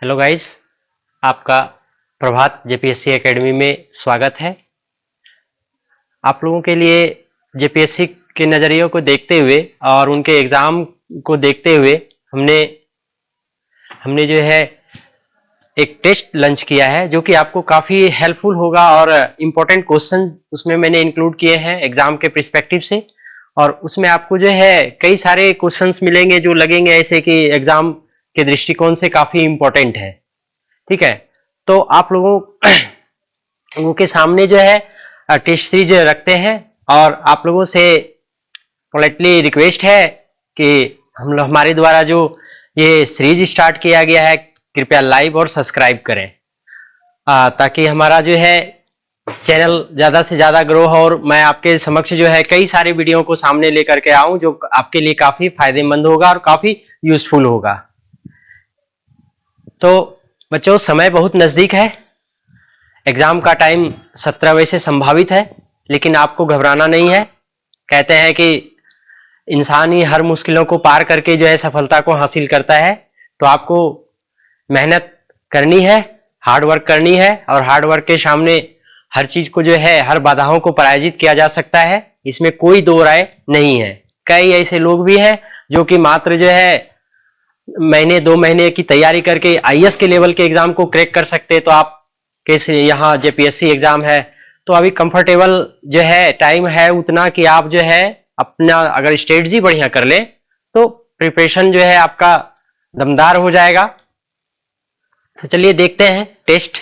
Hello guys, आपका प्रभात JPSC academy में स्वागत है। आप लोगों के लिए जेपीएससी के नज़रियों को देखते हुए और उनके एग्ज़ाम को देखते हुए हमने हमने जो है एक टेस्ट लॉन्च किया है जो कि आपको काफ़ी हेल्पफुल होगा और इम्पोर्टेंट क्वेश्चन उसमें मैंने इंक्लूड किए हैं एग्ज़ाम के पर्सपेक्टिव से। और उसमें आपको जो है कई सारे क्वेश्चंस मिलेंगे जो लगेंगे ऐसे कि एग्ज़ाम के दृष्टिकोण से काफ़ी इम्पोर्टेंट है। ठीक है, तो आप लोगों के सामने जो है टेस्ट सीरीज रखते हैं और आप लोगों से पोलाइटली रिक्वेस्ट है कि हमारे द्वारा जो ये सीरीज स्टार्ट किया गया है कृपया लाइक और सब्सक्राइब करें ताकि हमारा जो है चैनल ज़्यादा से ज़्यादा ग्रो हो और मैं आपके समक्ष जो है कई सारे वीडियो को सामने लेकर के आऊँ जो आपके लिए काफ़ी फायदेमंद होगा और काफ़ी यूजफुल होगा। तो बच्चों, समय बहुत नज़दीक है, एग्ज़ाम का टाइम 17 बजे से संभावित है, लेकिन आपको घबराना नहीं है। कहते हैं कि इंसान ही हर मुश्किलों को पार करके जो है सफलता को हासिल करता है। तो आपको मेहनत करनी है, हार्ड वर्क करनी है और हार्ड वर्क के सामने हर चीज़ को जो है हर बाधाओं को पराजित किया जा सकता है, इसमें कोई दो राय नहीं है। कई ऐसे लोग भी हैं जो कि मात्र जो है महीने 2 महीने की तैयारी करके आईएएस के लेवल के एग्जाम को क्रैक कर सकते हैं। तो आप कैसे, यहाँ जेपीएससी एग्जाम है तो अभी कंफर्टेबल जो है टाइम है उतना कि आप जो है अपना अगर स्ट्रेटजी बढ़िया कर ले तो प्रिपरेशन जो है आपका दमदार हो जाएगा। तो चलिए देखते हैं टेस्ट।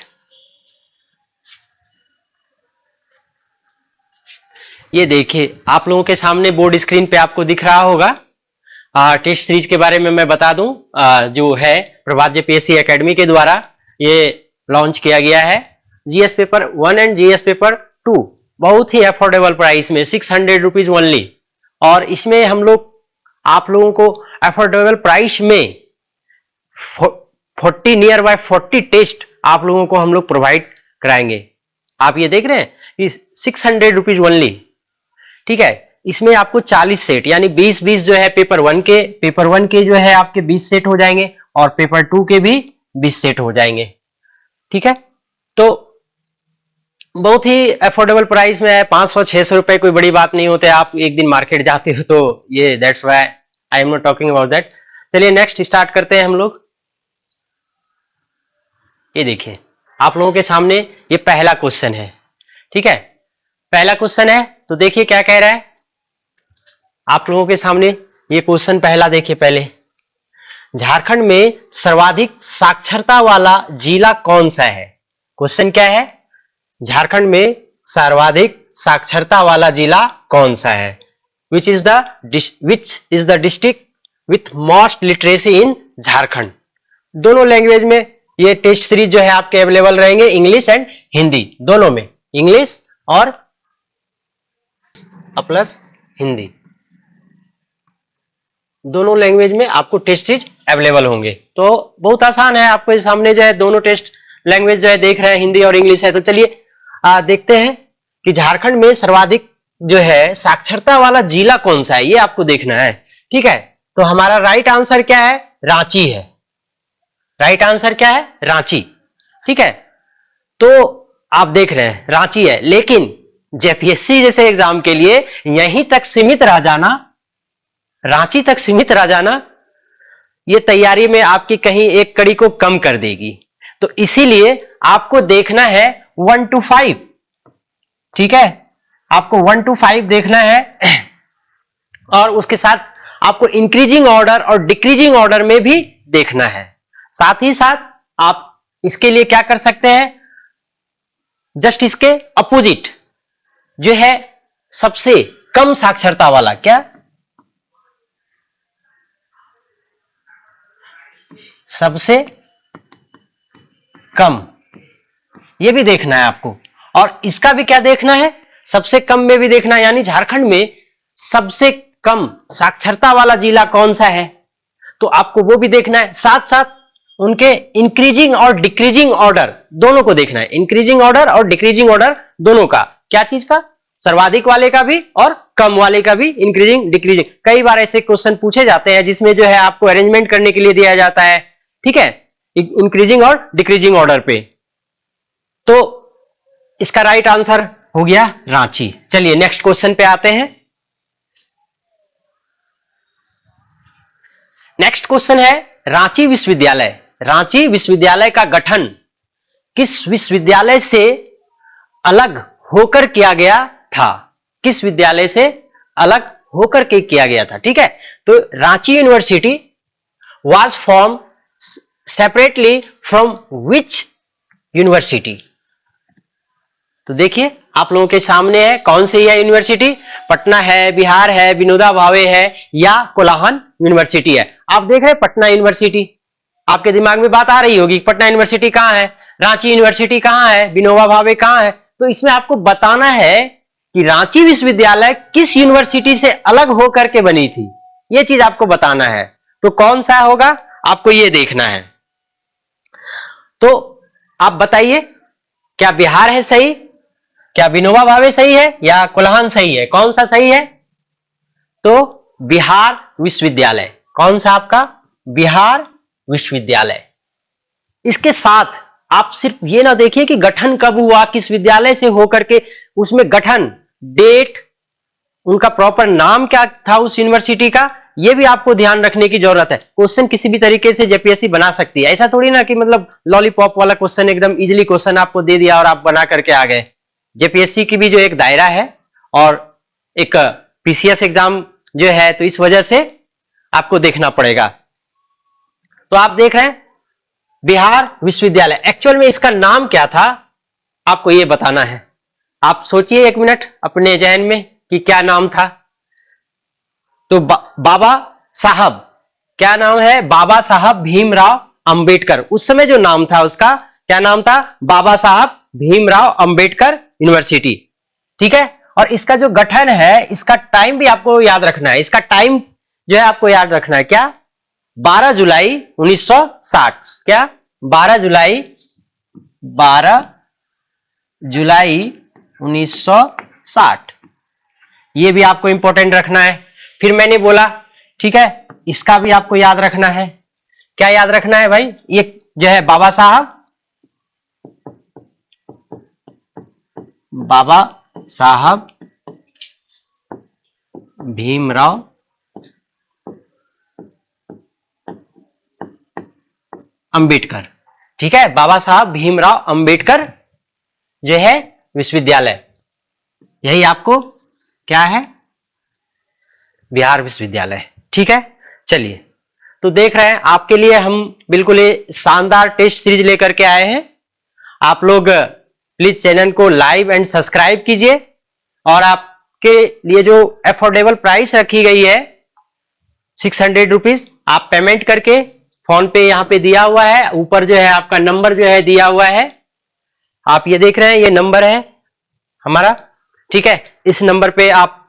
ये देखिए आप लोगों के सामने बोर्ड स्क्रीन पे आपको दिख रहा होगा। टेस्ट सीरीज के बारे में मैं बता दूं, जो है प्रभात जेपीएससी एकेडमी के द्वारा ये लॉन्च किया गया है। GS paper 1 and GS paper 2 बहुत ही अफोर्डेबल प्राइस में 600 रुपीज ओनली। और इसमें हम लोग आप लोगों को अफोर्डेबल प्राइस में 40 नियर बाय 40 टेस्ट आप लोगों को हम लोग प्रोवाइड कराएंगे। आप ये देख रहे हैं कि 600 रुपीज ओनली। ठीक है, इसमें आपको 40 सेट यानी 20-20 जो है पेपर 1 के जो है आपके 20 सेट हो जाएंगे और पेपर 2 के भी 20 सेट हो जाएंगे। ठीक है, तो बहुत ही अफोर्डेबल प्राइस में है। 500-600 रुपए कोई बड़ी बात नहीं होते। आप एक दिन मार्केट जाते हो तो ये that's why I am not talking about that. चलिए नेक्स्ट स्टार्ट करते हैं हम लोग। ये देखिए आप लोगों के सामने ये पहला क्वेश्चन है। ठीक है, पहला क्वेश्चन है तो देखिए क्या कह रहा है आप लोगों के सामने। ये क्वेश्चन पहला देखिए पहले, झारखंड में सर्वाधिक साक्षरता वाला जिला कौन सा है। क्वेश्चन क्या है, झारखंड में सर्वाधिक साक्षरता वाला जिला कौन सा है। विच is the district with most literacy इन झारखंड। दोनों लैंग्वेज में ये टेस्ट सीरीज जो है आपके अवेलेबल रहेंगे, इंग्लिश एंड हिंदी दोनों में, इंग्लिश और प्लस हिंदी दोनों लैंग्वेज में आपको टेस्ट सीरीज अवेलेबल होंगे। तो बहुत आसान है, आपके सामने जो है दोनों टेस्ट लैंग्वेज जो है देख रहे हैं, हिंदी और इंग्लिश है। तो चलिए देखते हैं कि झारखंड में सर्वाधिक जो है साक्षरता वाला जिला कौन सा है, ये आपको देखना है। ठीक है, तो हमारा राइट आंसर क्या है, रांची है। राइट आंसर क्या है, रांची। ठीक है, तो आप देख रहे हैं रांची है, लेकिन जेपीएससी जैसे एग्जाम के लिए यहीं तक सीमित रह जाना, रांची तक सीमित रह जाना, ये तैयारी में आपकी कहीं एक कड़ी को कम कर देगी। तो इसीलिए आपको देखना है 1 to 5। ठीक है, आपको 1 to 5 देखना है और उसके साथ आपको इंक्रीजिंग ऑर्डर और डिक्रीजिंग ऑर्डर में भी देखना है। साथ ही साथ आप इसके लिए क्या कर सकते हैं, जस्ट इसके अपोजिट जो है सबसे कम साक्षरता वाला, क्या सबसे कम, ये भी देखना है आपको। और इसका भी क्या देखना है, सबसे कम में भी देखना है, यानी झारखंड में सबसे कम साक्षरता वाला जिला कौन सा है, तो आपको वो भी देखना है। साथ साथ उनके इंक्रीजिंग और डिक्रीजिंग ऑर्डर दोनों को देखना है, इंक्रीजिंग ऑर्डर और डिक्रीजिंग ऑर्डर दोनों का। क्या चीज का, सर्वाधिक वाले का भी और कम वाले का भी, इंक्रीजिंग डिक्रीजिंग। कई बार ऐसे क्वेश्चन पूछे जाते हैं जिसमें जो है आपको अरेंजमेंट करने के लिए दिया जाता है। ठीक है, इंक्रीजिंग और डिक्रीजिंग ऑर्डर पे। तो इसका राइट आंसर हो गया रांची। चलिए नेक्स्ट क्वेश्चन पे आते हैं। नेक्स्ट क्वेश्चन है रांची विश्वविद्यालय। रांची विश्वविद्यालय का गठन किस विश्वविद्यालय से अलग होकर किया गया था? किस विद्यालय से अलग होकर के किया गया था? ठीक है, तो Ranchi university was form separately from which university? तो देखिए आप लोगों के सामने है, कौन सी है यूनिवर्सिटी? पटना है, बिहार है, विनोबा भावे है या कोल्हान यूनिवर्सिटी है? आप देख रहे हैं पटना यूनिवर्सिटी, आपके दिमाग में बात आ रही होगी पटना यूनिवर्सिटी कहां है, रांची यूनिवर्सिटी कहां है, विनोबा भावे कहां है। तो इसमें आपको बताना है कि रांची विश्वविद्यालय किस यूनिवर्सिटी से अलग होकर के बनी थी, यह चीज आपको बताना है। तो कौन सा होगा आपको यह देखना है। तो आप बताइए, क्या बिहार है सही, क्या विनोबा भावे सही है या कोल्हान सही है? कौन सा सही है? तो बिहार विश्वविद्यालय। कौन सा आपका? बिहार विश्वविद्यालय। इसके साथ आप सिर्फ ये ना देखिए कि गठन कब हुआ, किस विद्यालय से होकर के, उसमें गठन, डेट, उनका प्रॉपर नाम क्या था उस यूनिवर्सिटी का, यह भी आपको ध्यान रखने की जरूरत है। क्वेश्चन किसी भी तरीके से जेपीएससी बना सकती है, ऐसा थोड़ी ना कि मतलब लॉलीपॉप वाला क्वेश्चन, एकदम इजीली क्वेश्चन आपको दे दिया और आप बना करके आ गए। जेपीएससी की भी जो एक दायरा है और एक पीसीएस एग्जाम जो है, तो इस वजह से आपको देखना पड़ेगा। तो आप देख रहे हैं बिहार विश्वविद्यालय, एक्चुअल में इसका नाम क्या था आपको यह बताना है। आप सोचिए एक मिनट अपने जहन में कि क्या नाम था। तो बाबा साहब, क्या नाम है? बाबा साहब भीमराव अंबेडकर। उस समय जो नाम था उसका क्या नाम था? बाबा साहब भीमराव अंबेडकर यूनिवर्सिटी। ठीक है, और इसका जो गठन है, इसका टाइम भी आपको याद रखना है। इसका टाइम जो है आपको याद रखना है, क्या? 12 जुलाई 1960। क्या? 12 जुलाई 1960। ये भी आपको इंपॉर्टेंट रखना है। फिर मैंने बोला, ठीक है, इसका भी आपको याद रखना है। क्या याद रखना है भाई? ये जो है बाबा साहब भीमराव अंबेडकर। ठीक है, बाबा साहब भीमराव अंबेडकर जो है विश्वविद्यालय, यही आपको क्या है? बिहार विश्वविद्यालय। ठीक है, चलिए तो देख रहे हैं आपके लिए हम बिल्कुल शानदार टेस्ट सीरीज लेकर के आए हैं। आप लोग प्लीज चैनल को लाइक एंड सब्सक्राइब कीजिए और आपके लिए जो अफोर्डेबल प्राइस रखी गई है 600 रुपीज, आप पेमेंट करके, फोन पे यहाँ पे दिया हुआ है, ऊपर जो है आपका नंबर जो है दिया हुआ है, आप ये देख रहे हैं, ये नंबर है हमारा। ठीक है, इस नंबर पे आप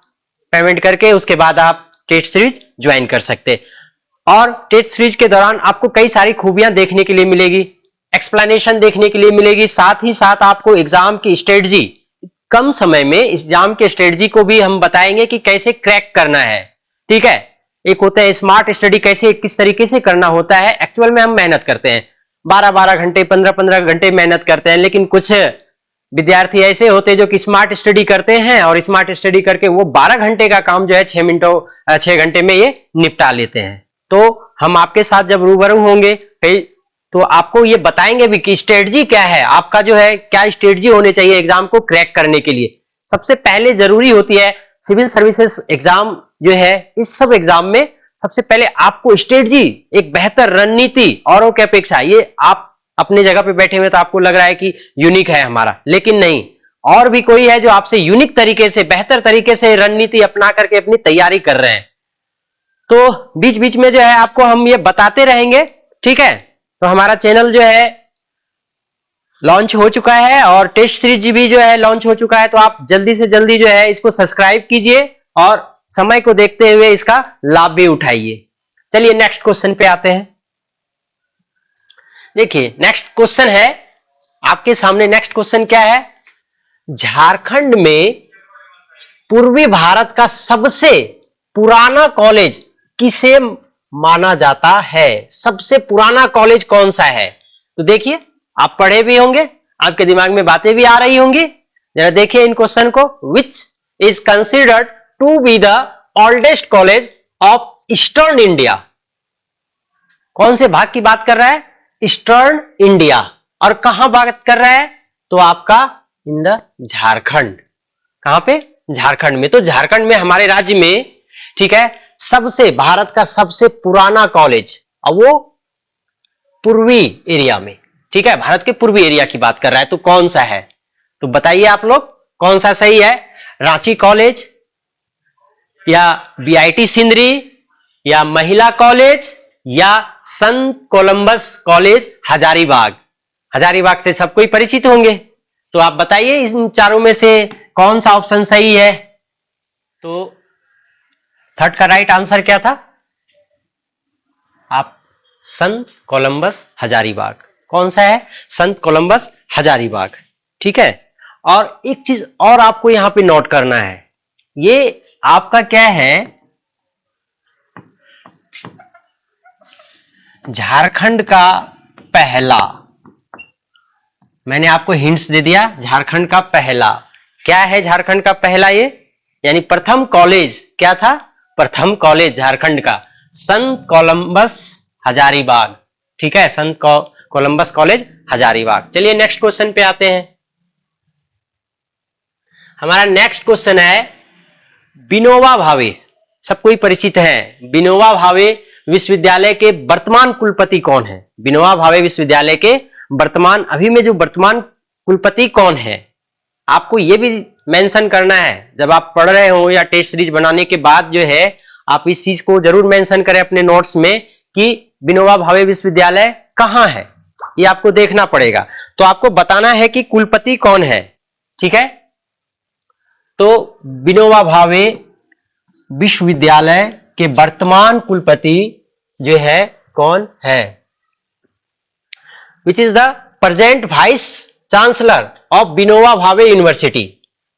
पेमेंट करके उसके बाद आप टेस्ट सीरीज ज्वाइन कर सकते। और टेस्ट सीरीज के दौरान आपको कई सारी खूबियां देखने के लिए मिलेगी, एक्सप्लेनेशन देखने के लिए मिलेगी, साथ ही साथ आपको एग्जाम की स्ट्रेटजी, कम समय में एग्जाम के स्ट्रेटजी को भी हम बताएंगे कि कैसे क्रैक करना है। ठीक है, एक होता है स्मार्ट स्टडी, कैसे किस तरीके से करना होता है। एक्चुअल में हम मेहनत करते हैं, 12-12 घंटे 15-15 घंटे मेहनत करते हैं, लेकिन कुछ विद्यार्थी ऐसे होते हैं जो कि स्मार्ट स्टडी करते हैं और स्मार्ट स्टडी करके वो 12 घंटे का काम जो है 6 घंटे में ये निपटा लेते हैं। तो हम आपके साथ जब रूबरू होंगे तो आपको ये बताएंगे भी कि स्ट्रेटजी क्या है, आपका जो है क्या स्ट्रेटजी होनी चाहिए एग्जाम को क्रैक करने के लिए। सबसे पहले जरूरी होती है सिविल सर्विसेज एग्जाम जो है, इस सब एग्जाम में सबसे पहले आपको स्ट्रेटजी, एक बेहतर रणनीति औरों की अपेक्षा, ये आप अपने जगह पे बैठे हुए तो आपको लग रहा है कि यूनिक है हमारा, लेकिन नहीं, और भी कोई है जो आपसे यूनिक तरीके से, बेहतर तरीके से रणनीति अपना करके अपनी तैयारी कर रहे हैं। तो बीच बीच में जो है आपको हम ये बताते रहेंगे। ठीक है, तो हमारा चैनल जो है लॉन्च हो चुका है और टेस्ट सीरीज भी जो है लॉन्च हो चुका है, तो आप जल्दी से जल्दी जो है इसको सब्सक्राइब कीजिए और समय को देखते हुए इसका लाभ भी उठाइए। चलिए नेक्स्ट क्वेश्चन पे आते हैं। देखिए नेक्स्ट क्वेश्चन है आपके सामने। नेक्स्ट क्वेश्चन क्या है? झारखंड में पूर्वी भारत का सबसे पुराना कॉलेज किसे माना जाता है? सबसे पुराना कॉलेज कौन सा है? तो देखिए, आप पढ़े भी होंगे, आपके दिमाग में बातें भी आ रही होंगी। जरा देखिए इन क्वेश्चन को। Which is considered to be the oldest college of Eastern India? कौन से भाग की बात कर रहा है? Eastern India. और कहां बात कर रहा है? तो आपका इन द झारखंड। कहां पे? झारखंड में। तो झारखंड में, हमारे राज्य में, ठीक है, सबसे, भारत का सबसे पुराना कॉलेज, अब वो पूर्वी एरिया में, ठीक है, भारत के पूर्वी एरिया की बात कर रहा है। तो कौन सा है? तो बताइए आप लोग, कौन सा सही है? रांची कॉलेज, या बीआईटी सिंदरी, या महिला कॉलेज, या संत कोलंबस कॉलेज हजारीबाग? हजारीबाग से सब कोई परिचित होंगे। तो आप बताइए इन चारों में से कौन सा ऑप्शन सही है? तो थर्ड का राइट आंसर क्या था? आप संत कोलंबस हजारीबाग। कौन सा है? संत कोलंबस हजारीबाग, ठीक है। और एक चीज और आपको यहां पे नोट करना है, ये आपका क्या है, झारखंड का पहला, मैंने आपको हिंट्स दे दिया, झारखंड का पहला क्या है? झारखंड का पहला ये, यानी प्रथम कॉलेज क्या था? प्रथम कॉलेज झारखंड का संत कोलंबस हजारीबाग, ठीक है, संत कोलंबस कॉलेज हजारीबाग। चलिए नेक्स्ट क्वेश्चन पे आते हैं। हमारा नेक्स्ट क्वेश्चन है विनोबा भावे। सब कोई परिचित है, विनोबा भावे विश्वविद्यालय के वर्तमान कुलपति कौन है? विनोबा भावे विश्वविद्यालय के वर्तमान, अभी में जो वर्तमान कुलपति कौन है? आपको यह भी मेंशन करना है, जब आप पढ़ रहे हो या टेस्ट सीरीज बनाने के बाद जो है, आप इस चीज को जरूर मेंशन करें अपने नोट्स में कि विनोबा भावे विश्वविद्यालय कहां है, ये आपको देखना पड़ेगा। तो आपको बताना है कि कुलपति कौन है, ठीक है। तो विनोबा भावे विश्वविद्यालय के वर्तमान कुलपति जो है कौन है? विच is the present vice chancellor of Vinoba Bhave university?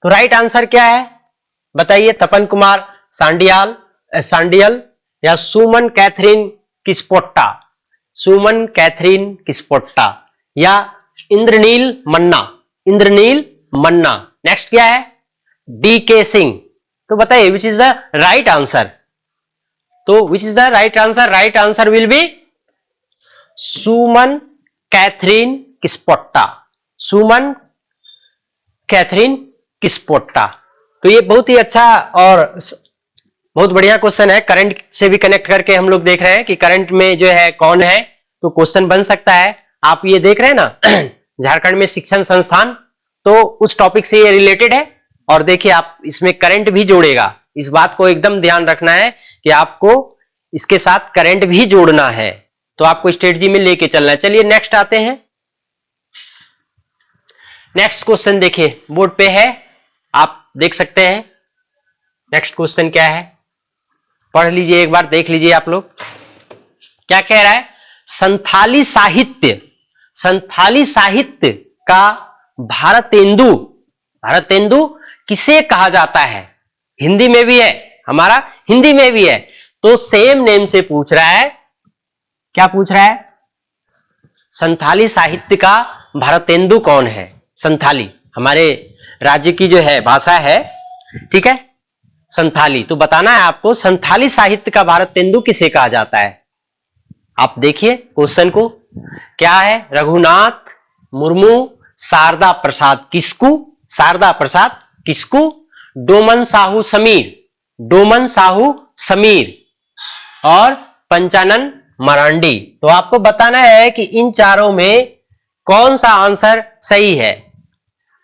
तो राइट आंसर क्या है बताइए? तपन कुमार सांडियल, या सुमन कैथरीन किस्पोट्टा? सुमन कैथरीन किस्पोट्टा, या इंद्रनील मन्ना? इंद्रनील मन्ना। नेक्स्ट क्या है? डीके सिंह। तो बताइए which is the right answer? तो which is the right answer? Right answer will be Suman Catherine Kispotta. Suman Catherine Kispotta. तो ये बहुत ही अच्छा और बहुत बढ़िया क्वेश्चन है। करंट से भी कनेक्ट करके हम लोग देख रहे हैं कि करंट में जो है कौन है, तो क्वेश्चन बन सकता है। आप ये देख रहे हैं ना झारखंड में शिक्षण संस्थान, तो उस टॉपिक से ये रिलेटेड है। और देखिए आप इसमें करंट भी जोड़ेगा, इस बात को एकदम ध्यान रखना है कि आपको इसके साथ करंट भी जोड़ना है, तो आपको स्ट्रेटजी में लेके चलना है। चलिए नेक्स्ट आते हैं। नेक्स्ट क्वेश्चन देखिए बोर्ड पे है, आप देख सकते हैं। नेक्स्ट क्वेश्चन क्या है, पढ़ लीजिए एक बार, देख लीजिए आप लोग क्या कह रहा है। संथाली साहित्य, संथाली साहित्य का भारतेंदु, भारतेंदु किसे कहा जाता है? हिंदी में भी है, हमारा हिंदी में भी है। तो सेम नेम से पूछ रहा है, क्या पूछ रहा है? संथाली साहित्य का भारतेंदु कौन है? संथाली हमारे राज्य की जो है भाषा है, ठीक है, संथाली। तो बताना है आपको संथाली साहित्य का भारतेंदु किसे कहा जाता है। आप देखिए क्वेश्चन को, क्या है? रघुनाथ मुर्मू, शारदा प्रसाद किस्कू, शारदा प्रसाद किस्कू, डोमन साहू समीर, डोमन साहू समीर, और पंचानन मरांडी। तो आपको बताना है कि इन चारों में कौन सा आंसर सही है।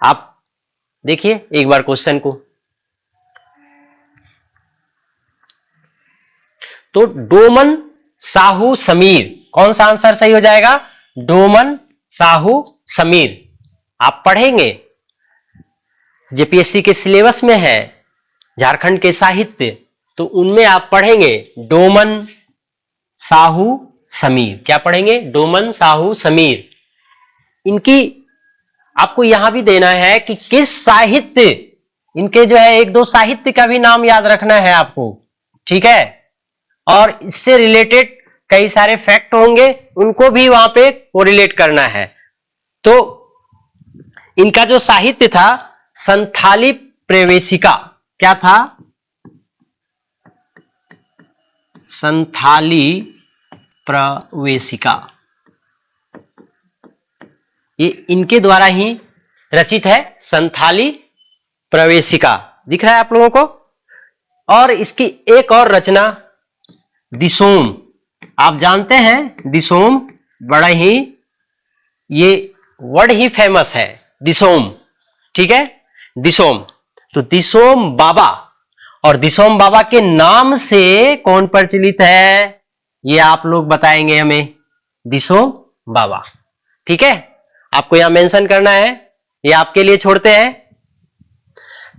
आप देखिए एक बार क्वेश्चन को, तो डोमन साहू समीर, कौन सा आंसर सही हो जाएगा? डोमन साहू समीर। आप पढ़ेंगे, जेपीएससी के सिलेबस में है झारखंड के साहित्य, तो उनमें आप पढ़ेंगे डोमन साहू समीर। क्या पढ़ेंगे? डोमन साहू समीर। इनकी आपको यहां भी देना है कि किस साहित्य, इनके जो है एक दो साहित्य का भी नाम याद रखना है आपको, ठीक है। और इससे रिलेटेड कई सारे फैक्ट होंगे, उनको भी वहां पे कोरिलेट करना है। तो इनका जो साहित्य था संथाली प्रवेशिका, क्या था? संथाली प्रवेशिका, ये इनके द्वारा ही रचित है, संथाली प्रवेशिका, दिख रहा है आप लोगों को। और इसकी एक और रचना दिसोम, आप जानते हैं दिसोम बड़ा ही, ये वर्ड ही फेमस है दिसोम, ठीक है, दिसोम। तो दिसोम बाबा, और दिसोम बाबा के नाम से कौन प्रचलित है ये आप लोग बताएंगे हमें, दिसोम बाबा, ठीक है, आपको यहां मेंशन करना है, ये आपके लिए छोड़ते हैं।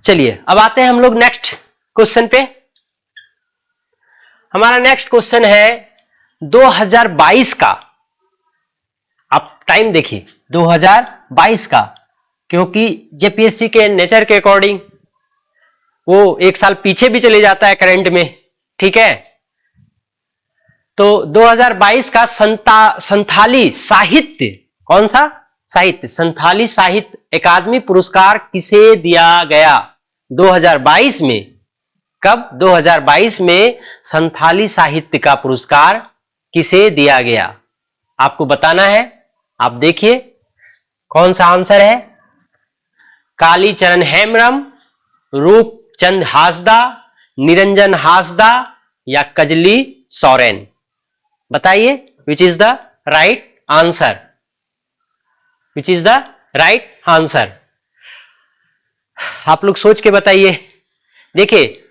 चलिए अब आते हैं हम लोग नेक्स्ट क्वेश्चन पे। हमारा नेक्स्ट क्वेश्चन है 2022 का, आप टाइम देखिए 2022 का, क्योंकि जेपीएससी के नेचर के अकॉर्डिंग वो एक साल पीछे भी चले जाता है करंट में, ठीक है। तो 2022 का संथाली साहित्य, कौन सा साहित्य, संथाली साहित्य अकादमी पुरस्कार किसे दिया गया 2022 में? कब? 2022 में संथाली साहित्य का पुरस्कार किसे दिया गया, आपको बताना है। आप देखिए कौन सा आंसर है, कालीचरण हेम्ब्रम, रूपचंद हासदा, निरंजन हासदा या कजली सोरेन, बताइए which is the right answer, which is the right answer, आप लोग सोच के बताइए। देखिए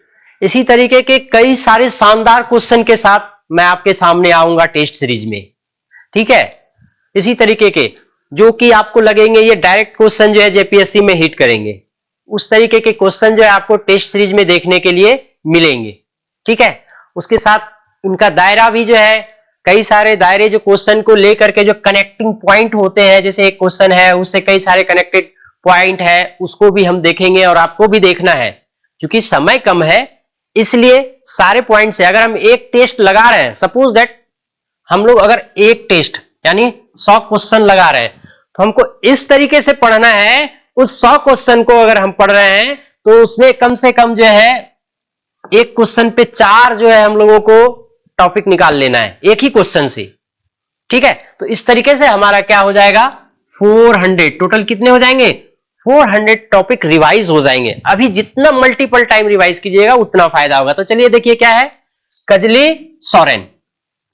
इसी तरीके के कई सारे शानदार क्वेश्चन के साथ मैं आपके सामने आऊंगा टेस्ट सीरीज में, ठीक है, इसी तरीके के जो कि आपको लगेंगे ये डायरेक्ट क्वेश्चन जो है जेपीएससी में हिट करेंगे, उस तरीके के क्वेश्चन जो है आपको टेस्ट सीरीज में देखने के लिए मिलेंगे, ठीक है। उसके साथ उनका दायरा भी जो है, कई सारे दायरे जो क्वेश्चन को लेकर के जो कनेक्टिंग पॉइंट होते हैं, जैसे एक क्वेश्चन है उससे कई सारे कनेक्टेड पॉइंट है, उसको भी हम देखेंगे और आपको भी देखना है। क्योंकि समय कम है इसलिए सारे पॉइंट से अगर हम एक टेस्ट लगा रहे हैं, सपोज दैट हम लोग अगर एक टेस्ट यानी 100 क्वेश्चन लगा रहे हैं, तो हमको इस तरीके से पढ़ना है, उस 100 क्वेश्चन को अगर हम पढ़ रहे हैं तो उसमें कम से कम जो है एक क्वेश्चन पे 4 जो है हम लोगों को टॉपिक निकाल लेना है एक ही क्वेश्चन से, ठीक है। तो इस तरीके से हमारा क्या हो जाएगा 400, टोटल कितने हो जाएंगे 400 टॉपिक रिवाइज हो जाएंगे। अभी जितना मल्टीपल टाइम रिवाइज कीजिएगा उतना फायदा होगा। तो चलिए देखिए क्या है, कजली सोरेन,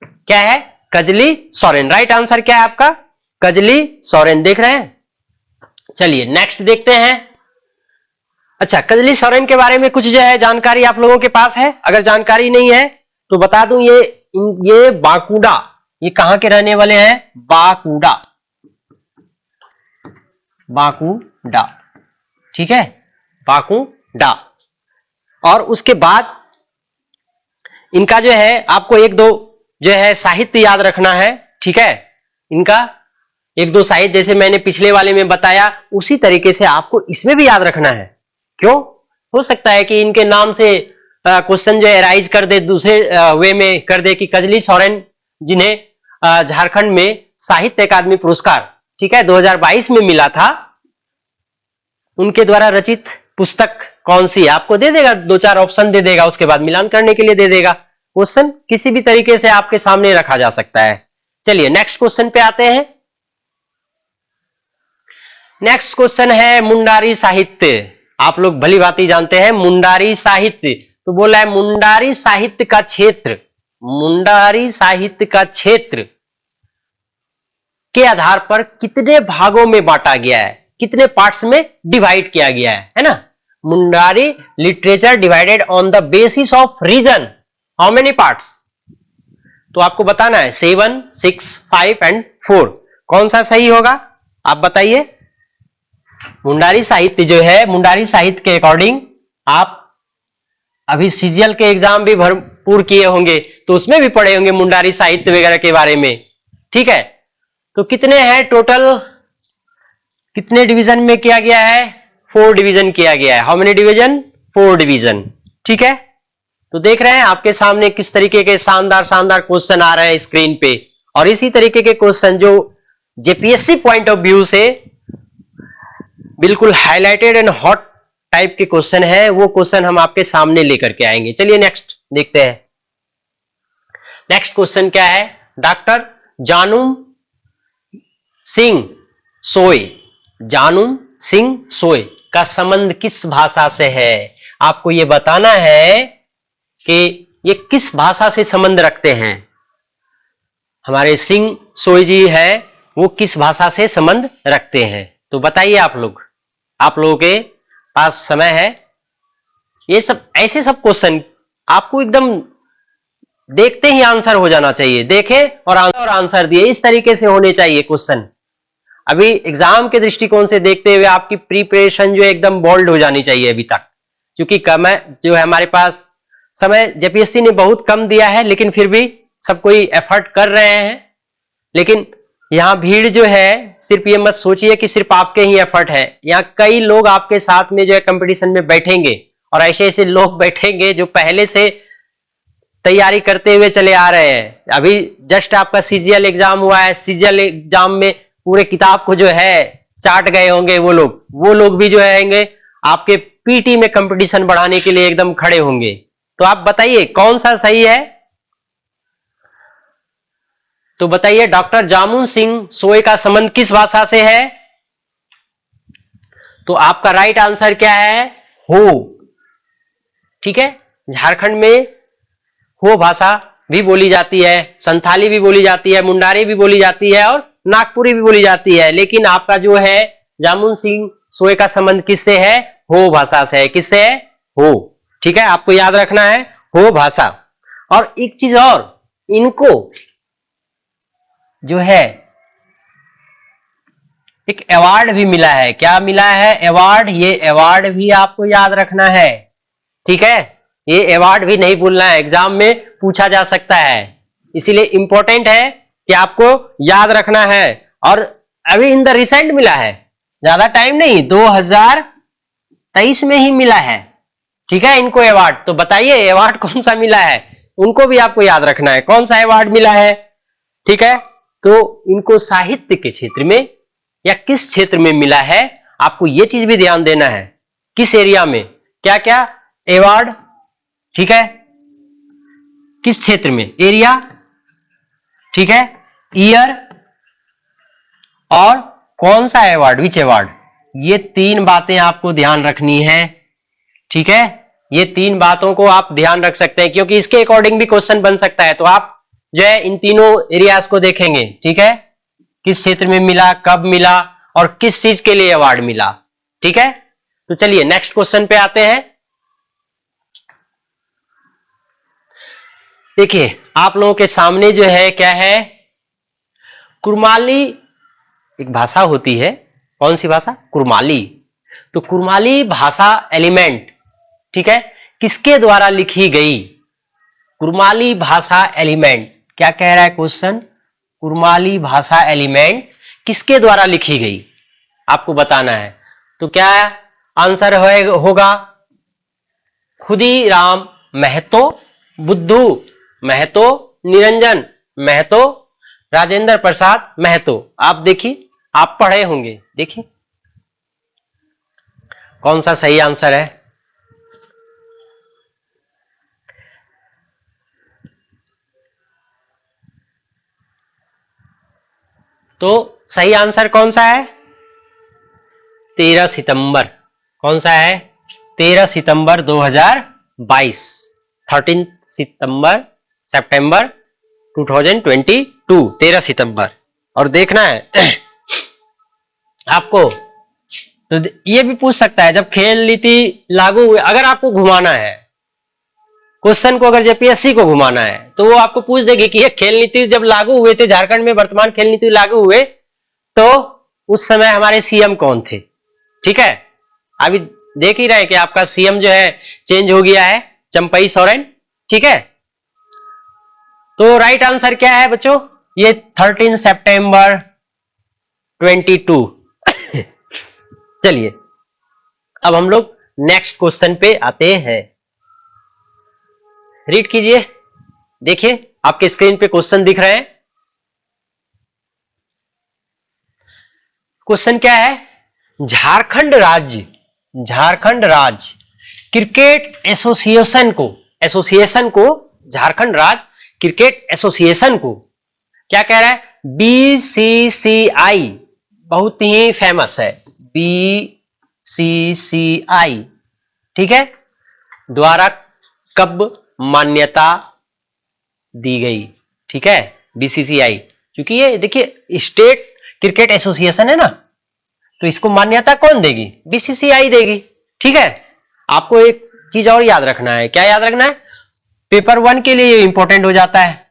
क्या है कजली सोरेन, राइट आंसर क्या है आपका कजली सोरेन, देख रहे हैं। चलिए नेक्स्ट देखते हैं। अच्छा, कजली सोरेन के बारे में कुछ जो है जानकारी आप लोगों के पास है? अगर जानकारी नहीं है तो बता दूं, ये बांकुड़ा, ये कहां के रहने वाले हैं, बांकुड़ा, बांकुड़ा, ठीक है, बांकुड़ा। और उसके बाद इनका जो है आपको एक दो जो है साहित्य याद रखना है, ठीक है, इनका एक दो साहित्य जैसे मैंने पिछले वाले में बताया उसी तरीके से आपको इसमें भी याद रखना है। क्यों? हो सकता है कि इनके नाम से क्वेश्चन जो है राइज कर दे, दूसरे वे में कर दे कि कजली सोरेन जिन्हें झारखंड में साहित्य अकादमी पुरस्कार, ठीक है, 2022 में मिला था, उनके द्वारा रचित पुस्तक कौन सी है आपको दे देगा, 2-4 ऑप्शन दे देगा, उसके बाद मिलान करने के लिए दे देगा। क्वेश्चन किसी भी तरीके से आपके सामने रखा जा सकता है। चलिए नेक्स्ट क्वेश्चन पे आते हैं। नेक्स्ट क्वेश्चन है मुंडारी साहित्य। आप लोग भली भांति जानते हैं मुंडारी साहित्य, तो बोला है मुंडारी साहित्य का क्षेत्र, मुंडारी साहित्य का क्षेत्र के आधार पर कितने भागों में बांटा गया है, कितने पार्ट्स में डिवाइड किया गया है ना। Mundari literature divided on the basis of region, how many parts? तो आपको बताना है 7, 6, 5 एंड 4, कौन सा सही होगा आप बताइए। मुंडारी साहित्य जो है, मुंडारी साहित्य के अकॉर्डिंग आप अभी सीजीएल के एग्जाम भी भरपूर किए होंगे तो उसमें भी पढ़े होंगे मुंडारी साहित्य वगैरह के बारे में, ठीक है। तो कितने हैं टोटल, कितने डिवीजन में किया गया है, 4 डिवीजन किया गया है। How many division? 4 डिवीजन, ठीक है। तो देख रहे हैं आपके सामने किस तरीके के शानदार शानदार क्वेश्चन आ रहे हैं स्क्रीन पे, और इसी तरीके के क्वेश्चन जो जेपीएससी पॉइंट ऑफ व्यू से बिल्कुल हाईलाइटेड एंड हॉट टाइप के क्वेश्चन है, वो क्वेश्चन हम आपके सामने लेकर के आएंगे। चलिए नेक्स्ट देखते हैं। नेक्स्ट क्वेश्चन क्या है? डॉक्टर जानूम सिंह सोय, जानूम सिंह सोय का संबंध किस भाषा से है? आपको यह बताना है कि ये किस भाषा से संबंध रखते हैं। हमारे सिंह सोय जी है, वो किस भाषा से संबंध रखते हैं? तो बताइए आप लोगों के पास समय है। ये सब ऐसे सब क्वेश्चन आपको एकदम देखते ही आंसर हो जाना चाहिए, देखे और आंसर दिए, इस तरीके से होने चाहिए क्वेश्चन। अभी एग्जाम के दृष्टिकोण से देखते हुए आपकी प्रिपरेशन जो है एकदम बोल्ड हो जानी चाहिए अभी तक, क्योंकि कम जो है हमारे पास समय जेपीएससी ने बहुत कम दिया है, लेकिन फिर भी सब कोई एफर्ट कर रहे हैं। लेकिन यहाँ भीड़ जो है, सिर्फ ये मत सोचिए कि सिर्फ आपके ही एफर्ट है, यहाँ कई लोग आपके साथ में जो है कंपटीशन में बैठेंगे, और ऐसे ऐसे लोग बैठेंगे जो पहले से तैयारी करते हुए चले आ रहे हैं। अभी जस्ट आपका सीजीएल एग्जाम हुआ है, सीजीएल एग्जाम में पूरे किताब को जो है चाट गए होंगे वो लोग भी जो है आपके पीटी में कंपटीशन बढ़ाने के लिए एकदम खड़े होंगे। तो आप बताइए कौन सा सही है? तो बताइए डॉक्टर जामुन सिंह सोय का संबंध किस भाषा से है? तो आपका राइट आंसर क्या है? हो। ठीक है, झारखंड में हो भाषा भी बोली जाती है, संथाली भी बोली जाती है, मुंडारी भी बोली जाती है और नागपुरी भी बोली जाती है, लेकिन आपका जो है जामुन सिंह सोय का संबंध किससे है? हो भाषा से है। किससे है? हो। ठीक है, आपको याद रखना है हो भाषा। और एक चीज और, इनको जो है एक अवार्ड भी मिला है। क्या मिला है? अवार्ड। ये अवार्ड भी आपको याद रखना है। ठीक है, ये अवार्ड भी नहीं भूलना है, एग्जाम में पूछा जा सकता है, इसीलिए इंपॉर्टेंट है कि आपको याद रखना है। और अभी इन द रिसेंट मिला है, ज्यादा टाइम नहीं, 2023 में ही मिला है। ठीक है, इनको अवार्ड। तो बताइए अवार्ड कौन सा मिला है, उनको भी आपको याद रखना है, कौन सा अवार्ड मिला है। ठीक है, तो इनको साहित्य के क्षेत्र में या किस क्षेत्र में मिला है, आपको यह चीज भी ध्यान देना है, किस एरिया में, क्या क्या अवार्ड। ठीक है, किस क्षेत्र में, एरिया, ठीक है, ईयर और कौन सा अवार्ड, विच अवार्ड। ये तीन बातें आपको ध्यान रखनी है। ठीक है, ये तीन बातों को आप ध्यान रख सकते हैं, क्योंकि इसके अकॉर्डिंग भी क्वेश्चन बन सकता है। तो आप जो है इन तीनों एरियाज को देखेंगे। ठीक है, किस क्षेत्र में मिला, कब मिला और किस चीज के लिए अवार्ड मिला। ठीक है, तो चलिए नेक्स्ट क्वेश्चन पे आते हैं। देखिए आप लोगों के सामने जो है क्या है, कुरमाली एक भाषा होती है। कौन सी भाषा? कुरमाली। तो कुरमाली भाषा एलिमेंट, ठीक है, किसके द्वारा लिखी गई? कुरमाली भाषा एलिमेंट, क्या कह रहा है क्वेश्चन? कुरमाली भाषा एलिमेंट किसके द्वारा लिखी गई, आपको बताना है। तो क्या आंसर होगा? खुदीराम महतो, बुद्धू महतो, निरंजन महतो, राजेंद्र प्रसाद महतो। आप देखिए, आप पढ़े होंगे, देखिए कौन सा सही आंसर है। तो सही आंसर कौन सा है? 13 सितंबर। कौन सा है? 13 सितंबर 2022, 13 सितंबर 2022, 13 सितंबर। और देखना है आपको, तो ये भी पूछ सकता है, जब खेल नीति लागू हुई, अगर आपको घुमाना है क्वेश्चन को, अगर जेपीएससी को घुमाना है तो वो आपको पूछ देगी कि ये खेल नीति जब लागू हुए थे, झारखंड में वर्तमान खेल नीति लागू हुए तो उस समय हमारे सीएम कौन थे। ठीक है, अभी देख ही रहे कि आपका सीएम जो है चेंज हो गया है, चंपई सोरेन। ठीक है, तो राइट आंसर क्या है बच्चों? ये 13 सितंबर 22। चलिए अब हम लोग नेक्स्ट क्वेश्चन पे आते हैं। रीड कीजिए, देखिए आपके स्क्रीन पे क्वेश्चन दिख रहे हैं। क्वेश्चन क्या है? झारखंड राज्य क्रिकेट एसोसिएशन को झारखंड राज्य क्रिकेट एसोसिएशन को क्या कह रहा है? बीसीसीआई, बहुत ही फेमस है बीसीसीआई, ठीक है, द्वारा कब मान्यता दी गई? ठीक है, बीसीसीआई, क्योंकि ये देखिए स्टेट क्रिकेट एसोसिएशन है ना, तो इसको मान्यता कौन देगी? बीसीसीआई देगी। ठीक है, आपको एक चीज और याद रखना है। क्या याद रखना है? पेपर 1 के लिए इंपॉर्टेंट हो जाता है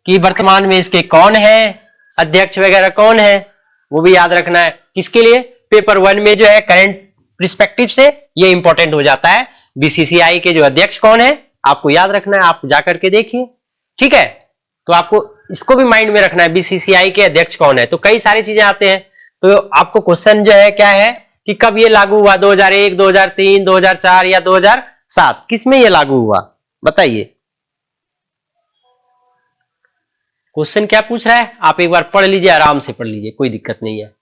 कि वर्तमान में इसके कौन है, अध्यक्ष वगैरह कौन है, वो भी याद रखना है। किसके लिए? पेपर 1 में जो है करंट पर्सपेक्टिव से ये इंपॉर्टेंट हो जाता है। बीसीसीआई के जो अध्यक्ष कौन है आपको याद रखना है, आप जाकर के देखिए। ठीक है, तो आपको इसको भी माइंड में रखना है, बीसीसीआई के अध्यक्ष कौन है। तो कई सारी चीजें आते हैं, तो आपको क्वेश्चन जो है क्या है कि कब ये लागू हुआ? 2001, 2003, 2004 या 2007? किसमें ये लागू हुआ बताइए? क्वेश्चन क्या पूछ रहा है आप एक बार पढ़ लीजिए, आराम से पढ़ लीजिए, कोई दिक्कत नहीं है।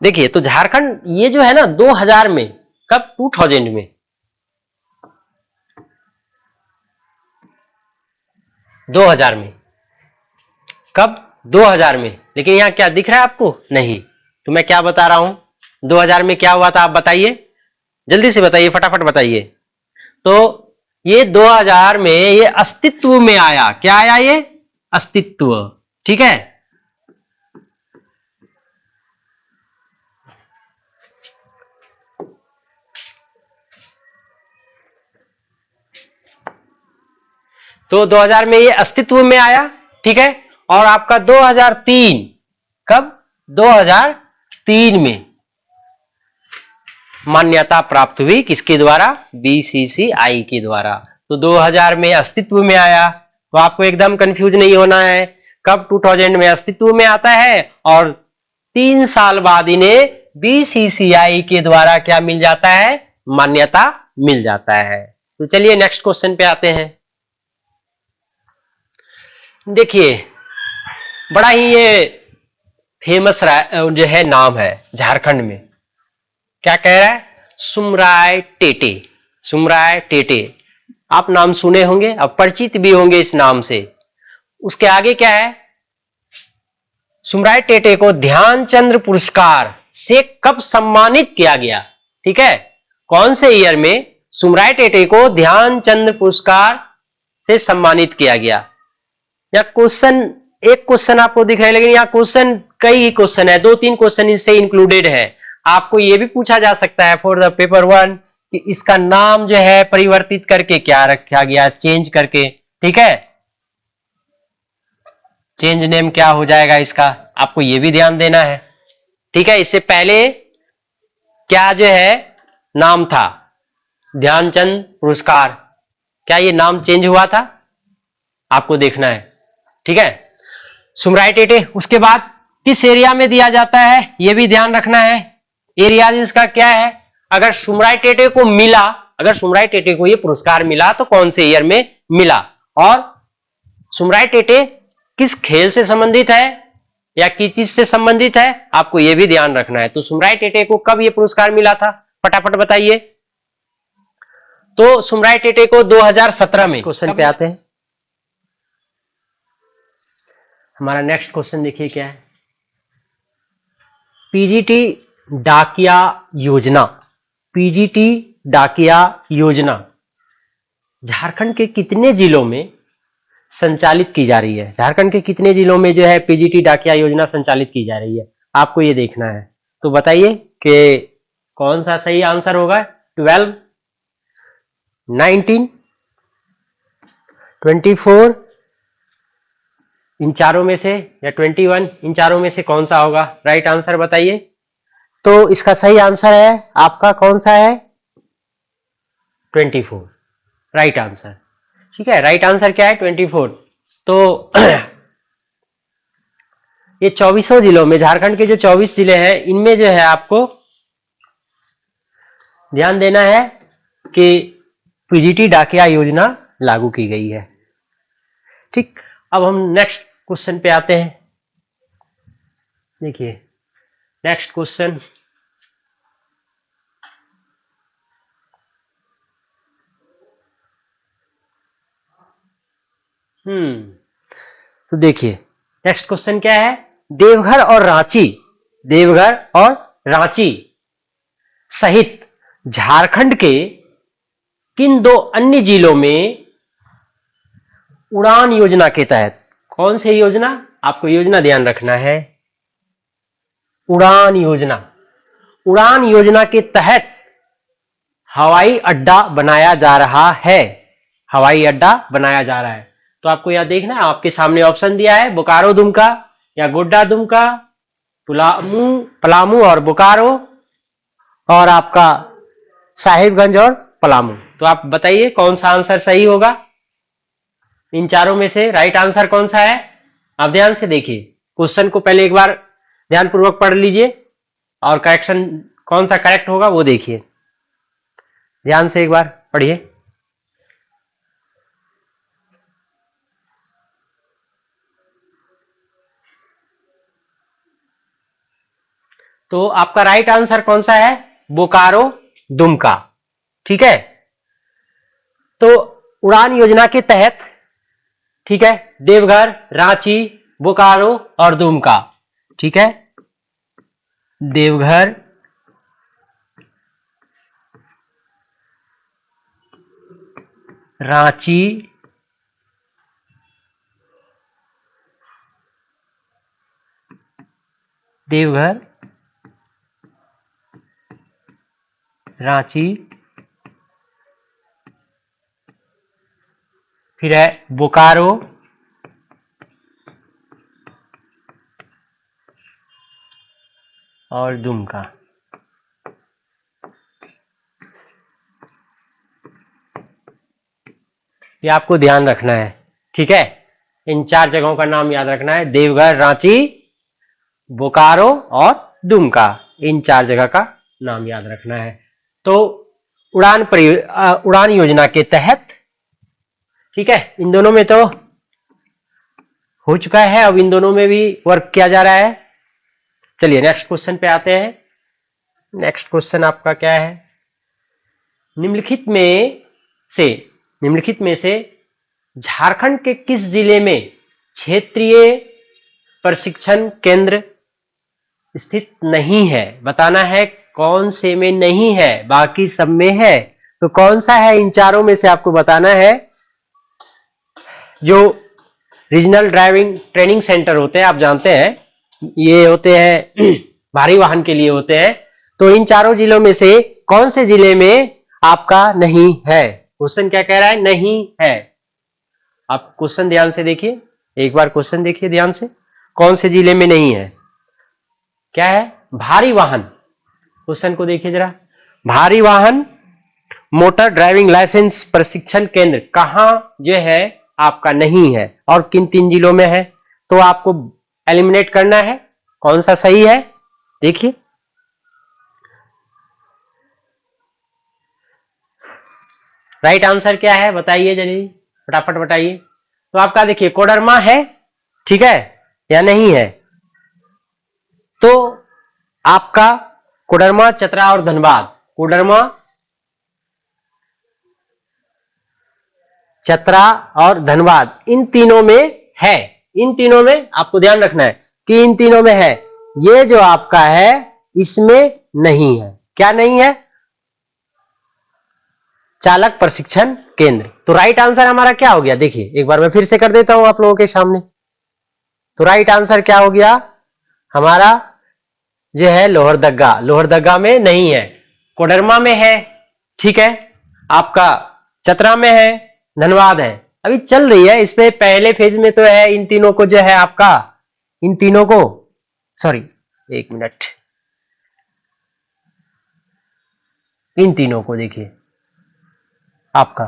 देखिए तो झारखंड ये जो है ना 2000 में, कब? 2000 में, 2000 में, कब? 2000 में। लेकिन यहां क्या दिख रहा है आपको? नहीं। तो मैं क्या बता रहा हूं, 2000 में क्या हुआ था आप बताइए, जल्दी से बताइए, फटाफट बताइए। तो ये 2000 में ये अस्तित्व में आया। क्या आया? ये अस्तित्व। ठीक है, तो 2000 में ये अस्तित्व में आया। ठीक है, और आपका 2003, कब? 2003 में मान्यता प्राप्त हुई। किसके द्वारा? बीसीसीआई के द्वारा। तो 2000 में अस्तित्व में आया, तो आपको एकदम कंफ्यूज नहीं होना है। कब? 2000 में अस्तित्व में आता है और 3 साल बाद इन्हें बीसीसीआई के द्वारा क्या मिल जाता है? मान्यता मिल जाता है। तो चलिए नेक्स्ट क्वेश्चन पे आते हैं। देखिए बड़ा ही ये फेमस जो है नाम है झारखंड में। क्या कह रहा है? सुमराय टेटे। सुमराय टेटे आप नाम सुने होंगे, अब परिचित भी होंगे इस नाम से। उसके आगे क्या है? सुमराय टेटे को ध्यानचंद पुरस्कार से कब सम्मानित किया गया? ठीक है, कौन से ईयर में सुमराय टेटे को ध्यानचंद पुरस्कार से सम्मानित किया गया? या क्वेश्चन एक क्वेश्चन आपको दिख रहा है, लेकिन यहाँ क्वेश्चन कई क्वेश्चन है, 2-3 क्वेश्चन इससे इंक्लूडेड है। आपको यह भी पूछा जा सकता है फॉर द पेपर 1 कि इसका नाम जो है परिवर्तित करके क्या रखा गया, चेंज करके। ठीक है, चेंज नेम क्या हो जाएगा इसका, आपको यह भी ध्यान देना है। ठीक है, इससे पहले क्या जो है नाम था? ध्यानचंद पुरस्कार। क्या ये नाम चेंज हुआ था? आपको देखना है। ठीक है, सुमराय टेटे उसके बाद किस एरिया में दिया जाता है यह भी ध्यान रखना है। एरिया इसका क्या है? अगर सुमराय टेटे को मिला, अगर सुमराय टेटे को यह पुरस्कार मिला तो कौन से ईयर में मिला, और सुमराय टेटे किस खेल से संबंधित है या किस चीज से संबंधित है, आपको यह भी ध्यान रखना है। तो सुमराय टेटे को कब यह पुरस्कार मिला था, फटाफट बताइए। तो सुमराय टेटे को 2017 में। क्वेश्चन पे आते हैं। हमारा नेक्स्ट क्वेश्चन देखिए क्या है। पीजीटी डाकिया योजना, पीजीटी डाकिया योजना झारखंड के कितने जिलों में संचालित की जा रही है? झारखंड के कितने जिलों में जो है पीजीटी डाकिया योजना संचालित की जा रही है, आपको ये देखना है। तो बताइए कि कौन सा सही आंसर होगा। 12, 19, 24, इन चारों में से, या 21, इन चारों में से कौन सा होगा? राइट आंसर बताइए। तो इसका सही आंसर है आपका कौन सा है? 24, राइट आंसर। ठीक है, राइट आंसर क्या है? 24। तो ये 24 जिलों में, झारखंड के जो 24 जिले हैं इनमें जो है आपको ध्यान देना है के पीजीटी डाकिया योजना लागू की गई है। ठीक, अब हम नेक्स्ट क्वेश्चन पे आते हैं। देखिए नेक्स्ट क्वेश्चन, तो देखिए नेक्स्ट क्वेश्चन क्या है, देवघर और रांची, देवघर और रांची सहित झारखंड के किन दो अन्य जिलों में उड़ान योजना के तहत, कौन सी योजना, आपको योजना ध्यान रखना है, उड़ान योजना, उड़ान योजना के तहत हवाई अड्डा बनाया जा रहा है, हवाई अड्डा बनाया जा रहा है। तो आपको यह देखना है, आपके सामने ऑप्शन दिया है बोकारो दुमका या गोड्डा दुमका, पलामू और बोकारो, और आपका साहिबगंज और पलामू। तो आप बताइए कौन सा आंसर सही होगा, इन चारों में से राइट आंसर कौन सा है। आप ध्यान से देखिए, क्वेश्चन को पहले एक बार ध्यानपूर्वक पढ़ लीजिए और करेक्शन कौन सा करेक्ट होगा वो देखिए, ध्यान से एक बार पढ़िए। तो आपका राइट आंसर कौन सा है, बोकारो दुमका। ठीक है, तो उड़ान योजना के तहत, ठीक है, देवघर, रांची, बोकारो और दुमका, ठीक है, देवघर, रांची, देवघर, रांची, फिर है बोकारो और दुमका। ये आपको ध्यान रखना है, ठीक है, इन चार जगहों का नाम याद रखना है, देवघर, रांची, बोकारो और दुमका, इन चार जगह का नाम याद रखना है। तो उड़ान योजना के तहत, ठीक है, इन दोनों में तो हो चुका है, अब इन दोनों में भी वर्क किया जा रहा है। चलिए नेक्स्ट क्वेश्चन पे आते हैं। नेक्स्ट क्वेश्चन आपका क्या है, निम्नलिखित में से झारखंड के किस जिले में क्षेत्रीय प्रशिक्षण केंद्र स्थित नहीं है, बताना है कौन से में नहीं है, बाकी सब में है, तो कौन सा है, इन चारों में से आपको बताना है। जो रीजनल ड्राइविंग ट्रेनिंग सेंटर होते हैं, आप जानते हैं ये होते हैं भारी वाहन के लिए होते हैं, तो इन चारों जिलों में से कौन से जिले में आपका नहीं है, क्वेश्चन क्या कह रहा है, नहीं है। आप क्वेश्चन ध्यान से देखिए, एक बार क्वेश्चन देखिए ध्यान से, कौन से जिले में नहीं है, क्या है, भारी वाहन, क्वेश्चन को देखिए जरा, भारी वाहन मोटर ड्राइविंग लाइसेंस प्रशिक्षण केंद्र कहां जो है आपका नहीं है और किन तीन जिलों में है, तो आपको एलिमिनेट करना है कौन सा सही है। देखिए राइट आंसर क्या है, बताइए जल्दी फटाफट बताइए। तो आपका देखिए कोडरमा है, ठीक है, या नहीं है, तो आपका कोडरमा, चतरा और धनबाद, कोडरमा, चतरा और धनबाद, इन तीनों में है, इन तीनों में आपको ध्यान रखना है कि इन तीनों में है, ये जो आपका है इसमें नहीं है, क्या नहीं है, चालक प्रशिक्षण केंद्र। तो राइट आंसर हमारा क्या हो गया, देखिए एक बार मैं फिर से कर देता हूं आप लोगों के सामने। तो राइट आंसर क्या हो गया हमारा, जो है लोहरदगा, लोहरदगा में नहीं है, कोडरमा में है, ठीक है, आपका चतरा में है, धनबाद है, अभी चल रही है, इसमें पहले फेज में तो है, इन तीनों को जो है आपका, इन तीनों को, सॉरी एक मिनट, इन तीनों को देखिए आपका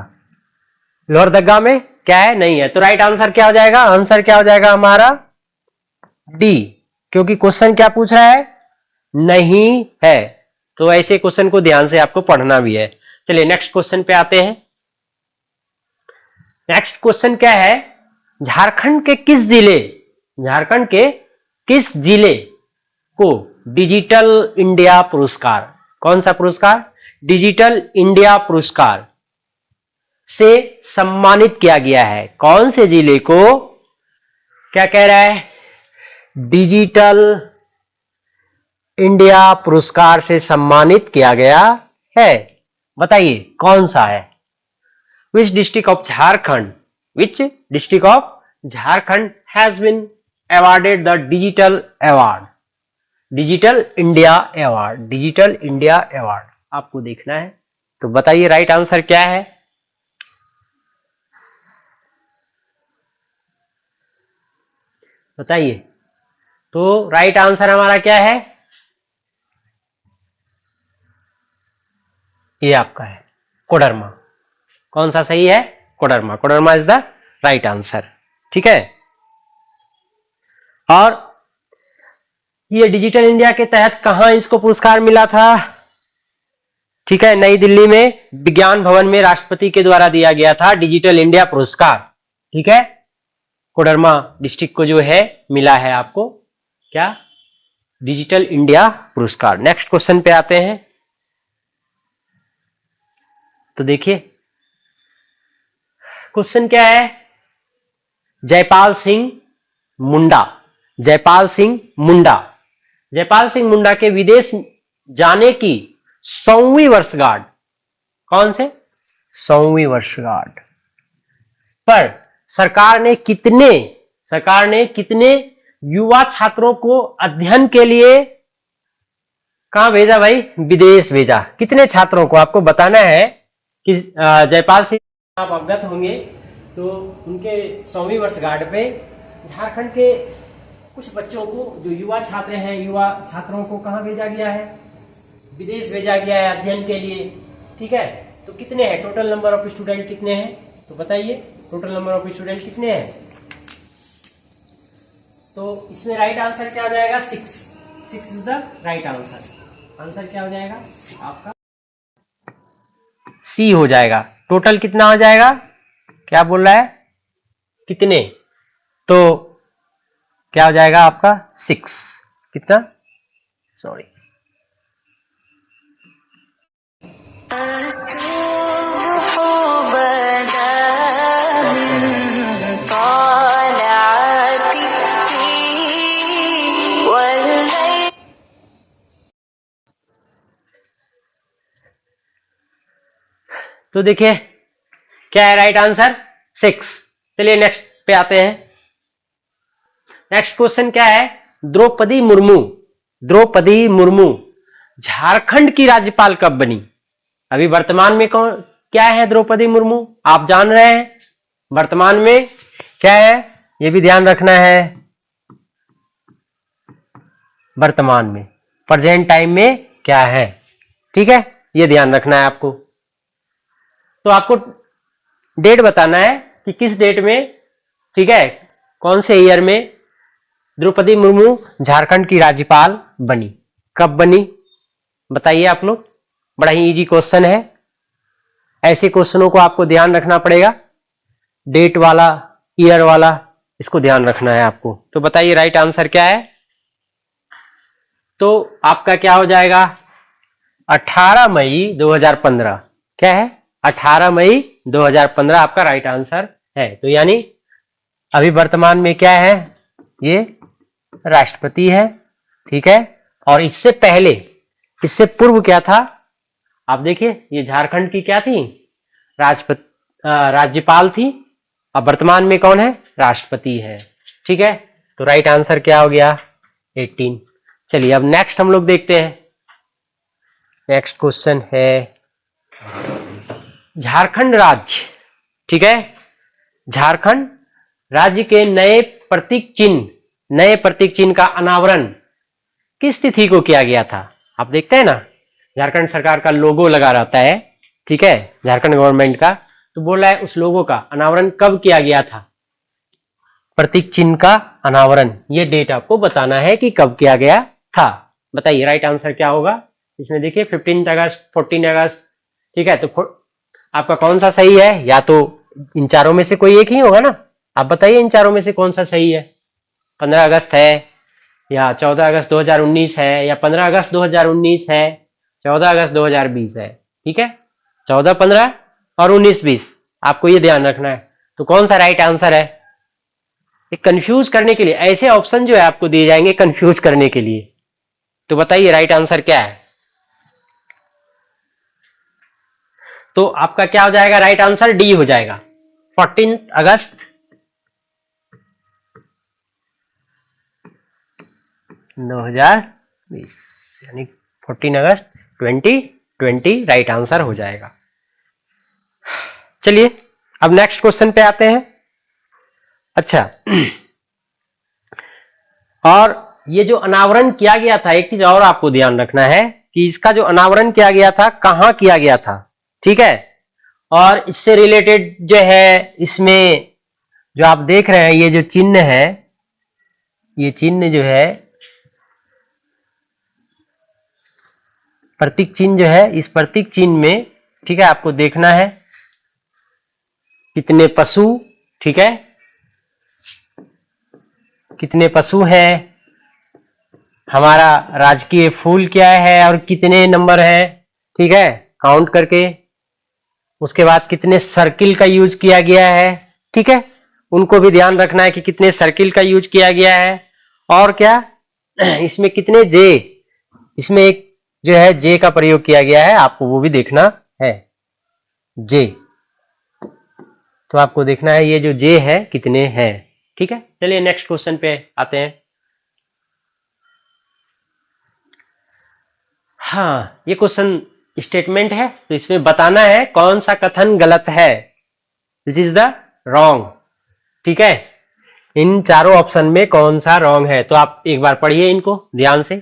लोहरदगा में क्या है, नहीं है, तो राइट आंसर क्या हो जाएगा, आंसर क्या हो जाएगा हमारा डी, क्योंकि क्वेश्चन क्या पूछ रहा है, नहीं है, तो ऐसे क्वेश्चन को ध्यान से आपको पढ़ना भी है। चलिए नेक्स्ट क्वेश्चन पे आते हैं। नेक्स्ट क्वेश्चन क्या है, झारखंड के किस जिले को डिजिटल इंडिया पुरस्कार, कौन सा पुरस्कार, डिजिटल इंडिया पुरस्कार से सम्मानित किया गया है? कौन से जिले को क्या कह रहा है, डिजिटल इंडिया पुरस्कार से सम्मानित किया गया है? बताइए कौन सा है? Which district of Jharkhand has been awarded the digital award, digital India award आपको देखना है। तो बताइए राइट आंसर क्या है? बताइए। तो राइट आंसर हमारा क्या है? ये आपका है कोडरमा। कौन सा सही है? Koderma is the right answer. ठीक है। और ये डिजिटल इंडिया के तहत कहां इसको पुरस्कार मिला था? ठीक है, नई दिल्ली में विज्ञान भवन में राष्ट्रपति के द्वारा दिया गया था डिजिटल इंडिया पुरस्कार। ठीक है, कोडरमा डिस्ट्रिक्ट को जो है मिला है आपको क्या, डिजिटल इंडिया पुरस्कार। नेक्स्ट क्वेश्चन पे आते हैं। तो देखिए क्वेश्चन क्या है, जयपाल सिंह मुंडा के विदेश जाने की 100वीं वर्षगांठ, कौन से 100वीं वर्षगांठ पर सरकार ने कितने युवा छात्रों को अध्ययन के लिए कहां भेजा भाई? विदेश भेजा। कितने छात्रों को आपको बताना है कि जयपाल सिंह आप अवगत होंगे। तो उनके 100वीं वर्षगांठ पे झारखंड के कुछ बच्चों को, जो युवा छात्र हैं, युवा छात्रों को कहां भेजा गया है? विदेश भेजा गया है अध्ययन के लिए। ठीक है, तो कितने हैं टोटल नंबर ऑफ स्टूडेंट कितने हैं? तो बताइए टोटल नंबर ऑफ स्टूडेंट कितने हैं? तो इसमें राइट आंसर क्या हो जाएगा? 6 is the right answer. Answer क्या हो जाएगा आपका? सी हो जाएगा। टोटल कितना हो जाएगा? क्या बोल रहा है? कितने? तो क्या हो जाएगा आपका? 6। कितना? सॉरी, तो देखिए क्या है राइट आंसर? 6। चलिए नेक्स्ट पे आते हैं। नेक्स्ट क्वेश्चन क्या है, द्रौपदी मुर्मू झारखंड की राज्यपाल कब बनी? अभी वर्तमान में कौन क्या है? द्रौपदी मुर्मू आप जान रहे हैं। वर्तमान में क्या है ये भी ध्यान रखना है। वर्तमान में प्रेजेंट टाइम में क्या है? ठीक है, ये ध्यान रखना है आपको। तो आपको डेट बताना है कि किस डेट में, ठीक है, कौन से ईयर में द्रौपदी मुर्मू झारखंड की राज्यपाल बनी, कब बनी? बताइए आप लोग। बड़ा ही इजी क्वेश्चन है। ऐसे क्वेश्चनों को आपको ध्यान रखना पड़ेगा, डेट वाला, ईयर वाला, इसको ध्यान रखना है आपको। तो बताइए राइट आंसर क्या है? तो आपका क्या हो जाएगा? 18 मई 2015। क्या है? 18 मई 2015 आपका राइट आंसर है। तो यानी अभी वर्तमान में क्या है? ये राष्ट्रपति है। ठीक है, और इससे पहले, इससे पूर्व क्या था? आप देखिए, ये झारखंड की क्या थी? राज्यपाल थी। अब वर्तमान में कौन है? राष्ट्रपति है। ठीक है, तो राइट आंसर क्या हो गया? 18। चलिए अब नेक्स्ट हम लोग देखते हैं। नेक्स्ट क्वेश्चन है, झारखंड राज्य, ठीक है, झारखंड राज्य के नए प्रतीक चिन्ह का अनावरण किस तिथि को किया गया था? आप देखते हैं ना, झारखंड सरकार का लोगो लगा रहता है, ठीक है, झारखंड गवर्नमेंट का। तो बोल रहा है उस लोगो का अनावरण कब किया गया था? प्रतीक चिन्ह का अनावरण, ये डेट आपको बताना है कि कब किया गया था। बताइए राइट आंसर क्या होगा इसमें? देखिए 15 अगस्त, 14 अगस्त, ठीक है, तो आपका कौन सा सही है? या तो इन चारों में से कोई एक ही होगा ना। आप बताइए इन चारों में से कौन सा सही है? 15 अगस्त है, या 14 अगस्त 2019 है, या 15 अगस्त 2019 है, 14 अगस्त 2020 है। ठीक है, 14, 15 और 19, 20, आपको ये ध्यान रखना है। तो कौन सा राइट आंसर है? कंफ्यूज करने के लिए ऐसे ऑप्शन जो है आपको दिए जाएंगे कंफ्यूज करने के लिए। तो बताइए राइट आंसर क्या है? तो आपका क्या हो जाएगा? राइट आंसर डी हो जाएगा, 14 अगस्त 2020, यानी 14 अगस्त 2020 राइट आंसर हो जाएगा। चलिए अब नेक्स्ट क्वेश्चन पे आते हैं। अच्छा, और ये जो अनावरण किया गया था, एक चीज और आपको ध्यान रखना है कि इसका जो अनावरण किया गया था कहां किया गया था। ठीक है, और इससे रिलेटेड जो है, इसमें जो आप देख रहे हैं ये जो चिन्ह है, ये चिन्ह जो है, प्रतीक चिन्ह जो है, इस प्रतीक चिन्ह में, ठीक है, आपको देखना है कितने पशु, ठीक है, कितने पशु हैं, हमारा राजकीय फूल क्या है और कितने नंबर है, ठीक है, काउंट करके। उसके बाद कितने सर्किल का यूज किया गया है, ठीक है, उनको भी ध्यान रखना है कि कितने सर्किल का यूज किया गया है। और क्या, इसमें कितने जे, इसमें एक जो है जे का प्रयोग किया गया है, आपको वो भी देखना है, जे। तो आपको देखना है ये जो जे है कितने हैं। ठीक है, चलिए नेक्स्ट क्वेश्चन पे आते हैं। हाँ, ये क्वेश्चन स्टेटमेंट है, तो इसमें बताना है कौन सा कथन गलत है, दिस इज द रॉन्ग। ठीक है, इन चारों ऑप्शन में कौन सा रॉन्ग है? तो आप एक बार पढ़िए इनको ध्यान से,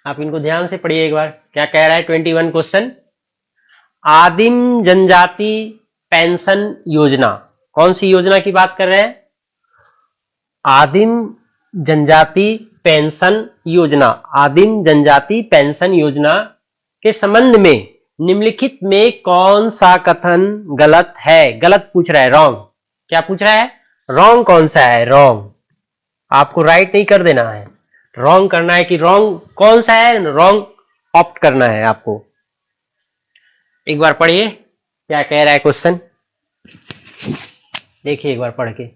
आप इनको ध्यान से पढ़िए एक बार। क्या कह रहा है 21 क्वेश्चन? आदिम जनजाति पेंशन योजना, कौन सी योजना की बात कर रहे हैं? आदिम जनजाति पेंशन योजना। आदिम जनजाति पेंशन योजना के संबंध में निम्नलिखित में कौन सा कथन गलत है? गलत पूछ रहा है, रॉन्ग। क्या पूछ रहा है? रॉन्ग कौन सा है? रॉन्ग। आपको राइट नहीं कर देना है, रॉन्ग करना है कि रॉन्ग कौन सा है, रॉन्ग ऑप्ट करना है आपको। एक बार पढ़िए क्या कह रहा है क्वेश्चन, देखिए एक बार पढ़ के।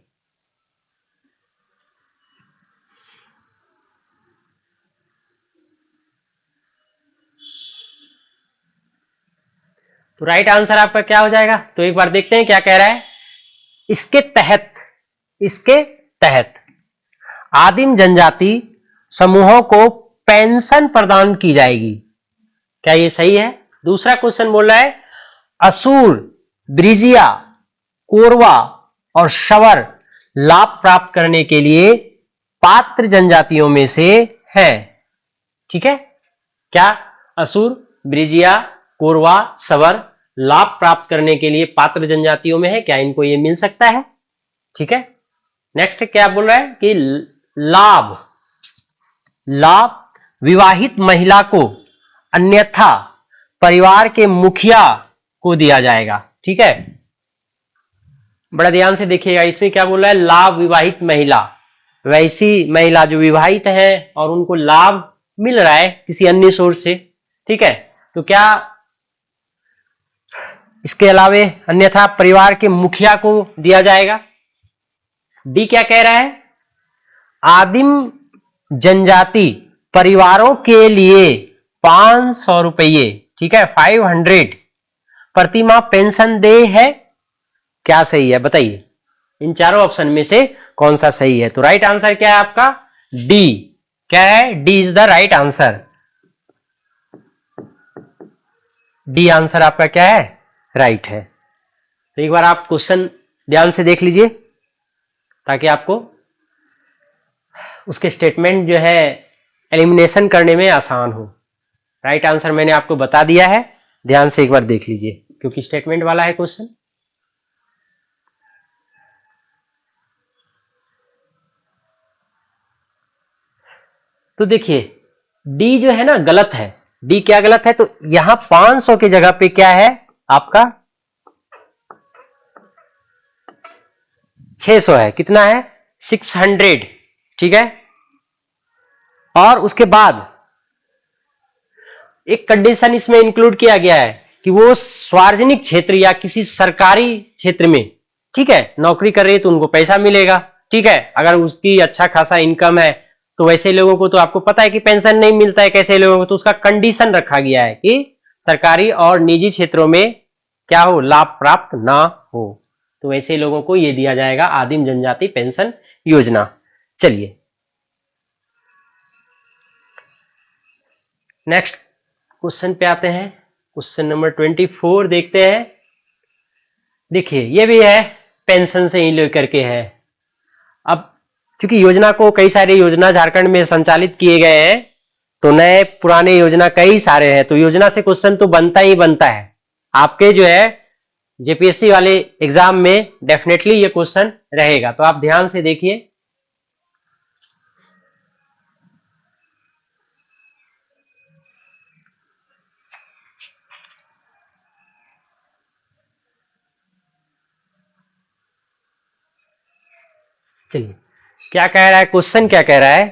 तो राइट आंसर आपका क्या हो जाएगा? तो एक बार देखते हैं क्या कह रहा है। इसके तहत, इसके तहत आदिम जनजाति समूहों को पेंशन प्रदान की जाएगी। क्या ये सही है? दूसरा क्वेश्चन बोल रहा है असुर, ब्रिजिया, कोरवा और शवर लाभ प्राप्त करने के लिए पात्र जनजातियों में से हैं। ठीक है, क्या असुर, ब्रिजिया, कोरवा, सवर लाभ प्राप्त करने के लिए पात्र जनजातियों में है? क्या इनको ये मिल सकता है? ठीक है, नेक्स्ट क्या बोल रहा है कि लाभ, लाभ विवाहित महिला को अन्यथा परिवार के मुखिया को दिया जाएगा। ठीक है, बड़ा ध्यान से देखिएगा, इसमें क्या बोल रहा है? लाभ विवाहित महिला, वैसी महिला जो विवाहित है और उनको लाभ मिल रहा है किसी अन्य सोर्स से। ठीक है, तो क्या इसके अलावे अन्यथा परिवार के मुखिया को दिया जाएगा? डी क्या कह रहा है? आदिम जनजाति परिवारों के लिए 500 रुपये, ठीक है, 500 प्रतिमाह पेंशन दे है। क्या सही है बताइए, इन चारों ऑप्शन में से कौन सा सही है? तो राइट आंसर क्या है आपका? डी। क्या है? D is the right answer. D answer आपका क्या है? राइट है। तो एक बार आप क्वेश्चन ध्यान से देख लीजिए ताकि आपको उसके स्टेटमेंट जो है एलिमिनेशन करने में आसान हो। राइट आंसर मैंने आपको बता दिया है, ध्यान से एक बार देख लीजिए क्योंकि स्टेटमेंट वाला है क्वेश्चन। तो देखिए डी जो है ना गलत है, डी क्या गलत है, तो यहां 500 की जगह पे क्या है आपका 600 है। कितना है 600, ठीक है। और उसके बाद एक कंडीशन इसमें इंक्लूड किया गया है कि वो सार्वजनिक क्षेत्र या किसी सरकारी क्षेत्र में, ठीक है, नौकरी कर रही है तो उनको पैसा मिलेगा, ठीक है। अगर उसकी अच्छा खासा इनकम है तो वैसे लोगों को तो आपको पता है कि पेंशन नहीं मिलता है कैसे लोगों को, तो उसका कंडीशन रखा गया है कि सरकारी और निजी क्षेत्रों में क्या हो, लाभ प्राप्त ना हो, तो वैसे लोगों को ये दिया जाएगा आदिम जनजाति पेंशन योजना। चलिए नेक्स्ट क्वेश्चन पे आते हैं। क्वेश्चन नंबर 24 देखते हैं। देखिए ये भी है पेंशन से ही लेकर के है। अब चूंकि योजना को कई सारे योजना झारखंड में संचालित किए गए हैं, तो नए पुराने योजना कई सारे हैं, तो योजना से क्वेश्चन तो बनता ही बनता है। आपके जो है जेपीएससी वाले एग्जाम में डेफिनेटली ये क्वेश्चन रहेगा, तो आप ध्यान से देखिए। चलिए क्या कह रहा है क्वेश्चन, क्या कह रहा है,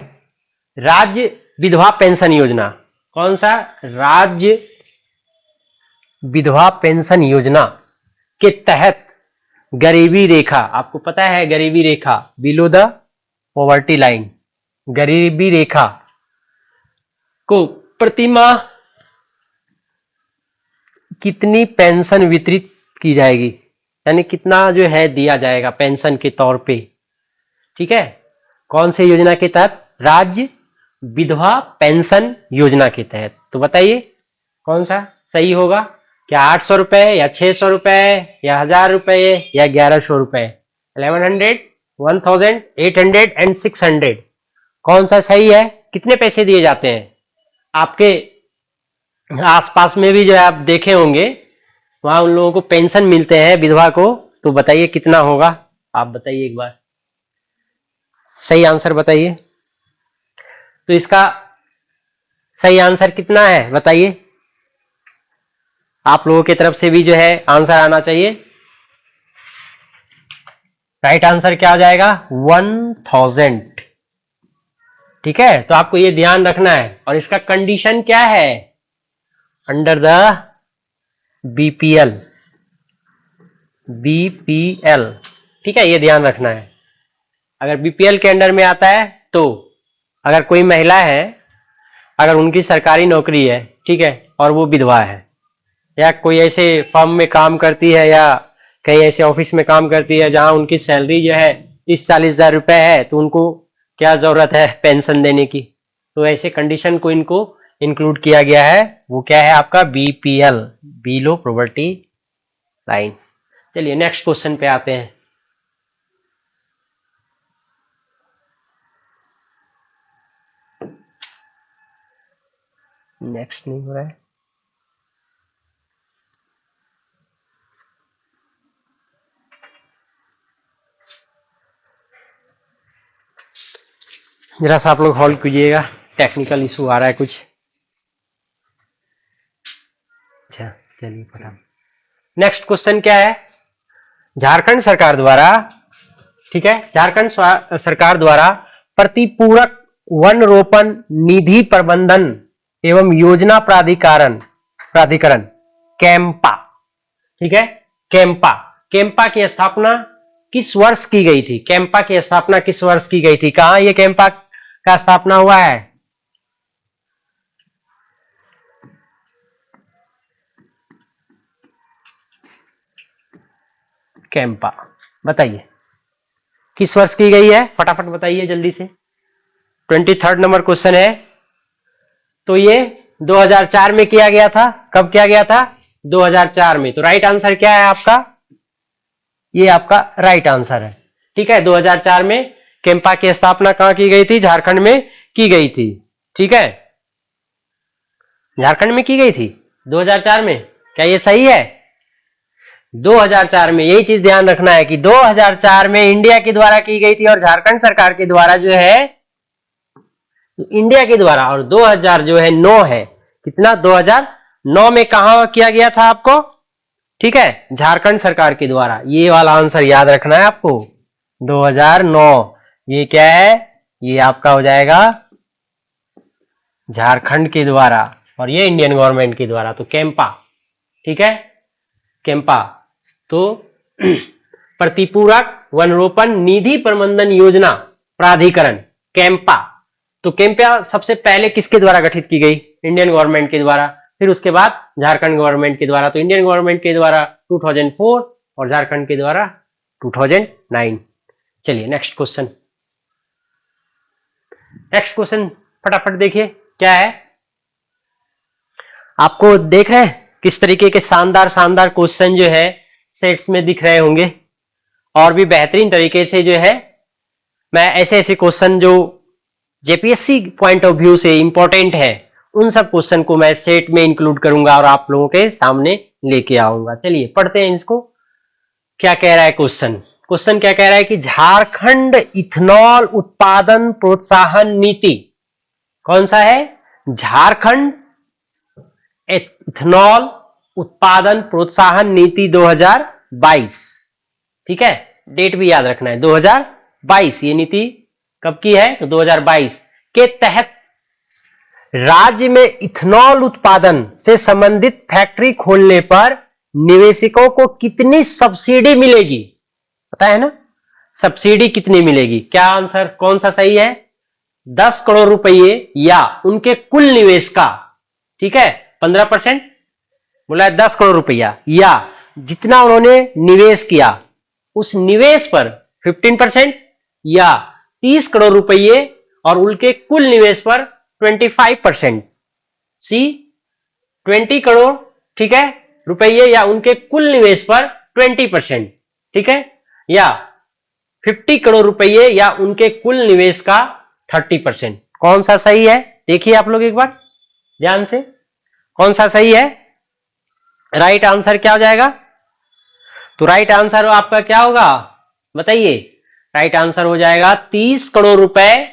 राज्य विधवा पेंशन योजना, कौन सा, राज्य विधवा पेंशन योजना के तहत गरीबी रेखा, आपको पता है गरीबी रेखा, बिलो द पॉवर्टी लाइन, गरीबी रेखा को प्रतिमाह कितनी पेंशन वितरित की जाएगी, यानी कितना जो है दिया जाएगा पेंशन के तौर पे, ठीक है। कौन से योजना के तहत, राज्य विधवा पेंशन योजना के तहत, तो बताइए कौन सा सही होगा, क्या 800 रुपए या 600 रुपए या 1000 रुपए या 1100 रुपए, 1100, 1000, 800 एंड 600, कौन सा सही है, कितने पैसे दिए जाते हैं। आपके आसपास में भी जो आप देखे होंगे वहां उन लोगों को पेंशन मिलते हैं विधवा को, तो बताइए कितना होगा, आप बताइए एक बार, सही आंसर बताइए। तो इसका सही आंसर कितना है बताइए, आप लोगों की तरफ से भी जो है आंसर आना चाहिए। राइट आंसर क्या हो जाएगा, 1000, ठीक है। तो आपको ये ध्यान रखना है, और इसका कंडीशन क्या है, अंडर द बीपीएल, बीपीएल, ठीक है, ये ध्यान रखना है। अगर बीपीएल के अंडर में आता है तो अगर कोई महिला है, अगर उनकी सरकारी नौकरी है, ठीक है, और वो विधवा है, या कोई ऐसे फर्म में काम करती है या कहीं ऐसे ऑफिस में काम करती है जहां उनकी सैलरी जो है 30-40 हजार रुपए है, तो उनको क्या जरूरत है पेंशन देने की, तो ऐसे कंडीशन को इनको इंक्लूड किया गया है, वो क्या है आपका बीपीएल, बिलो पॉवर्टी लाइन। चलिए नेक्स्ट क्वेश्चन पे आते हैं। नेक्स्ट नहीं हो रहा है, जरा सा आप लोग हॉल्ड कीजिएगा, टेक्निकल इशू आ रहा है कुछ। अच्छा चलिए फटाफट, नेक्स्ट क्वेश्चन क्या है, झारखंड सरकार द्वारा, ठीक है, झारखंड सरकार द्वारा प्रतिपूरक वन रोपण निधि प्रबंधन एवं योजना प्राधिकरण कैंपा, ठीक है, कैंपा की स्थापना किस वर्ष की गई थी, कैंपा की स्थापना किस वर्ष की गई थी, कहां ये कैंपा का स्थापना हुआ है, कैंपा बताइए किस वर्ष की गई है, फटाफट बताइए जल्दी से। 23rd नंबर क्वेश्चन है। तो ये 2004 में किया गया था, कब किया गया था, 2004 में। तो राइट आंसर क्या है आपका, ये आपका राइट आंसर है, ठीक है। 2004 में कैंपा की स्थापना कहां की गई थी, झारखंड में की गई थी, ठीक है, झारखंड में की गई थी 2004 में, क्या ये सही है। 2004 में, यही चीज ध्यान रखना है कि 2004 में इंडिया के द्वारा की गई थी और झारखंड सरकार के द्वारा जो है, इंडिया के द्वारा, और 2000 जो है 9 है, कितना 2009 में कहा किया गया था आपको, ठीक है, झारखंड सरकार के द्वारा। ये वाला आंसर याद रखना है आपको, 2009। ये क्या है, ये आपका हो जाएगा झारखंड के द्वारा, और ये इंडियन गवर्नमेंट के द्वारा, तो कैंपा, ठीक है, कैंपा। तो प्रतिपूरक वनरोपण निधि प्रबंधन योजना प्राधिकरण, कैंपा। तो कैंपा सबसे पहले किसके द्वारा गठित की गई, इंडियन गवर्नमेंट के द्वारा, फिर उसके बाद झारखंड गवर्नमेंट के द्वारा। तो इंडियन गवर्नमेंट के द्वारा 2004 और झारखंड के द्वारा 2009। चलिए नेक्स्ट क्वेश्चन, नेक्स्ट क्वेश्चन फटाफट देखिए क्या है। आपको देख रहे हैं किस तरीके के शानदार शानदार क्वेश्चन जो है सेट्स में दिख रहे होंगे, और भी बेहतरीन तरीके से जो है मैं ऐसे ऐसे क्वेश्चन जो जेपीएससी पॉइंट ऑफ व्यू से इंपॉर्टेंट है उन सब क्वेश्चन को मैं सेट में इंक्लूड करूंगा और आप लोगों के सामने लेके आऊंगा। चलिए पढ़ते हैं इसको, क्या कह रहा है क्वेश्चन। क्वेश्चन क्या कह रहा है कि झारखंड इथेनॉल उत्पादन प्रोत्साहन नीति, कौन सा है, झारखंड इथेनॉल उत्पादन प्रोत्साहन नीति 2022, ठीक है, डेट भी याद रखना है 2022। ये नीति कब की है, तो 2022 के तहत राज्य में इथेनॉल उत्पादन से संबंधित फैक्ट्री खोलने पर निवेशकों को कितनी सब्सिडी मिलेगी, पता है ना, सब्सिडी कितनी मिलेगी। क्या आंसर कौन सा सही है, 10 करोड़ रुपए या उनके कुल निवेश का, ठीक है, 15% बोला है, 10 करोड़ रुपया या जितना उन्होंने निवेश किया उस निवेश पर 15% या 30 करोड़ रुपये और उनके कुल निवेश पर 25%। सी 20 करोड़, ठीक है, रुपये या उनके कुल निवेश पर 20%, ठीक है, या 50 करोड़ रुपये या उनके कुल निवेश का 30%। कौन सा सही है देखिए आप लोग एक बार ध्यान से, कौन सा सही है, राइट आंसर क्या हो जाएगा। तो राइट आंसर आपका क्या होगा बताइए, राइट आंसर हो जाएगा 30 करोड़ रुपए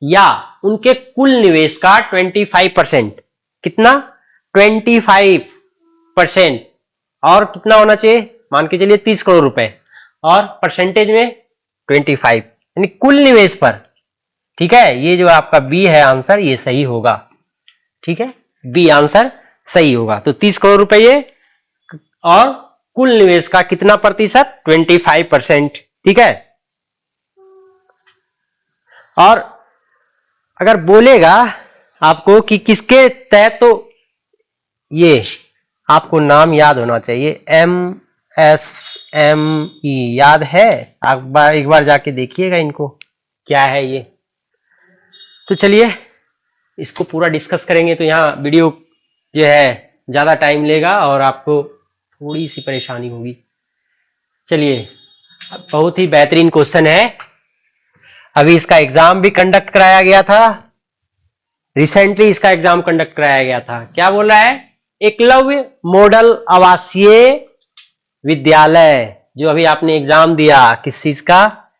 या उनके कुल निवेश का 25%। कितना, 25%, और कितना होना चाहिए, मान के चलिए 30 करोड़ रुपए और परसेंटेज में 25, यानी कुल निवेश पर, ठीक है। ये जो आपका बी है आंसर, ये सही होगा, ठीक है, बी आंसर सही होगा। तो 30 करोड़ रुपए और कुल निवेश का कितना प्रतिशत, 25%, ठीक है। और अगर बोलेगा आपको कि किसके तहत, तो ये आपको नाम याद होना चाहिए, MSME याद है, एक बार जाके देखिएगा इनको क्या है ये। तो चलिए इसको पूरा डिस्कस करेंगे, तो यहाँ वीडियो जो है ज्यादा टाइम लेगा और आपको थोड़ी सी परेशानी होगी। चलिए बहुत ही बेहतरीन क्वेश्चन है, अभी इसका एग्जाम भी कंडक्ट कराया गया था, रिसेंटली इसका एग्जाम कंडक्ट कराया गया था। क्या बोल रहा है, एकलव्य मॉडल आवासीय विद्यालय, जो अभी आपने एग्जाम दिया किस चीज का,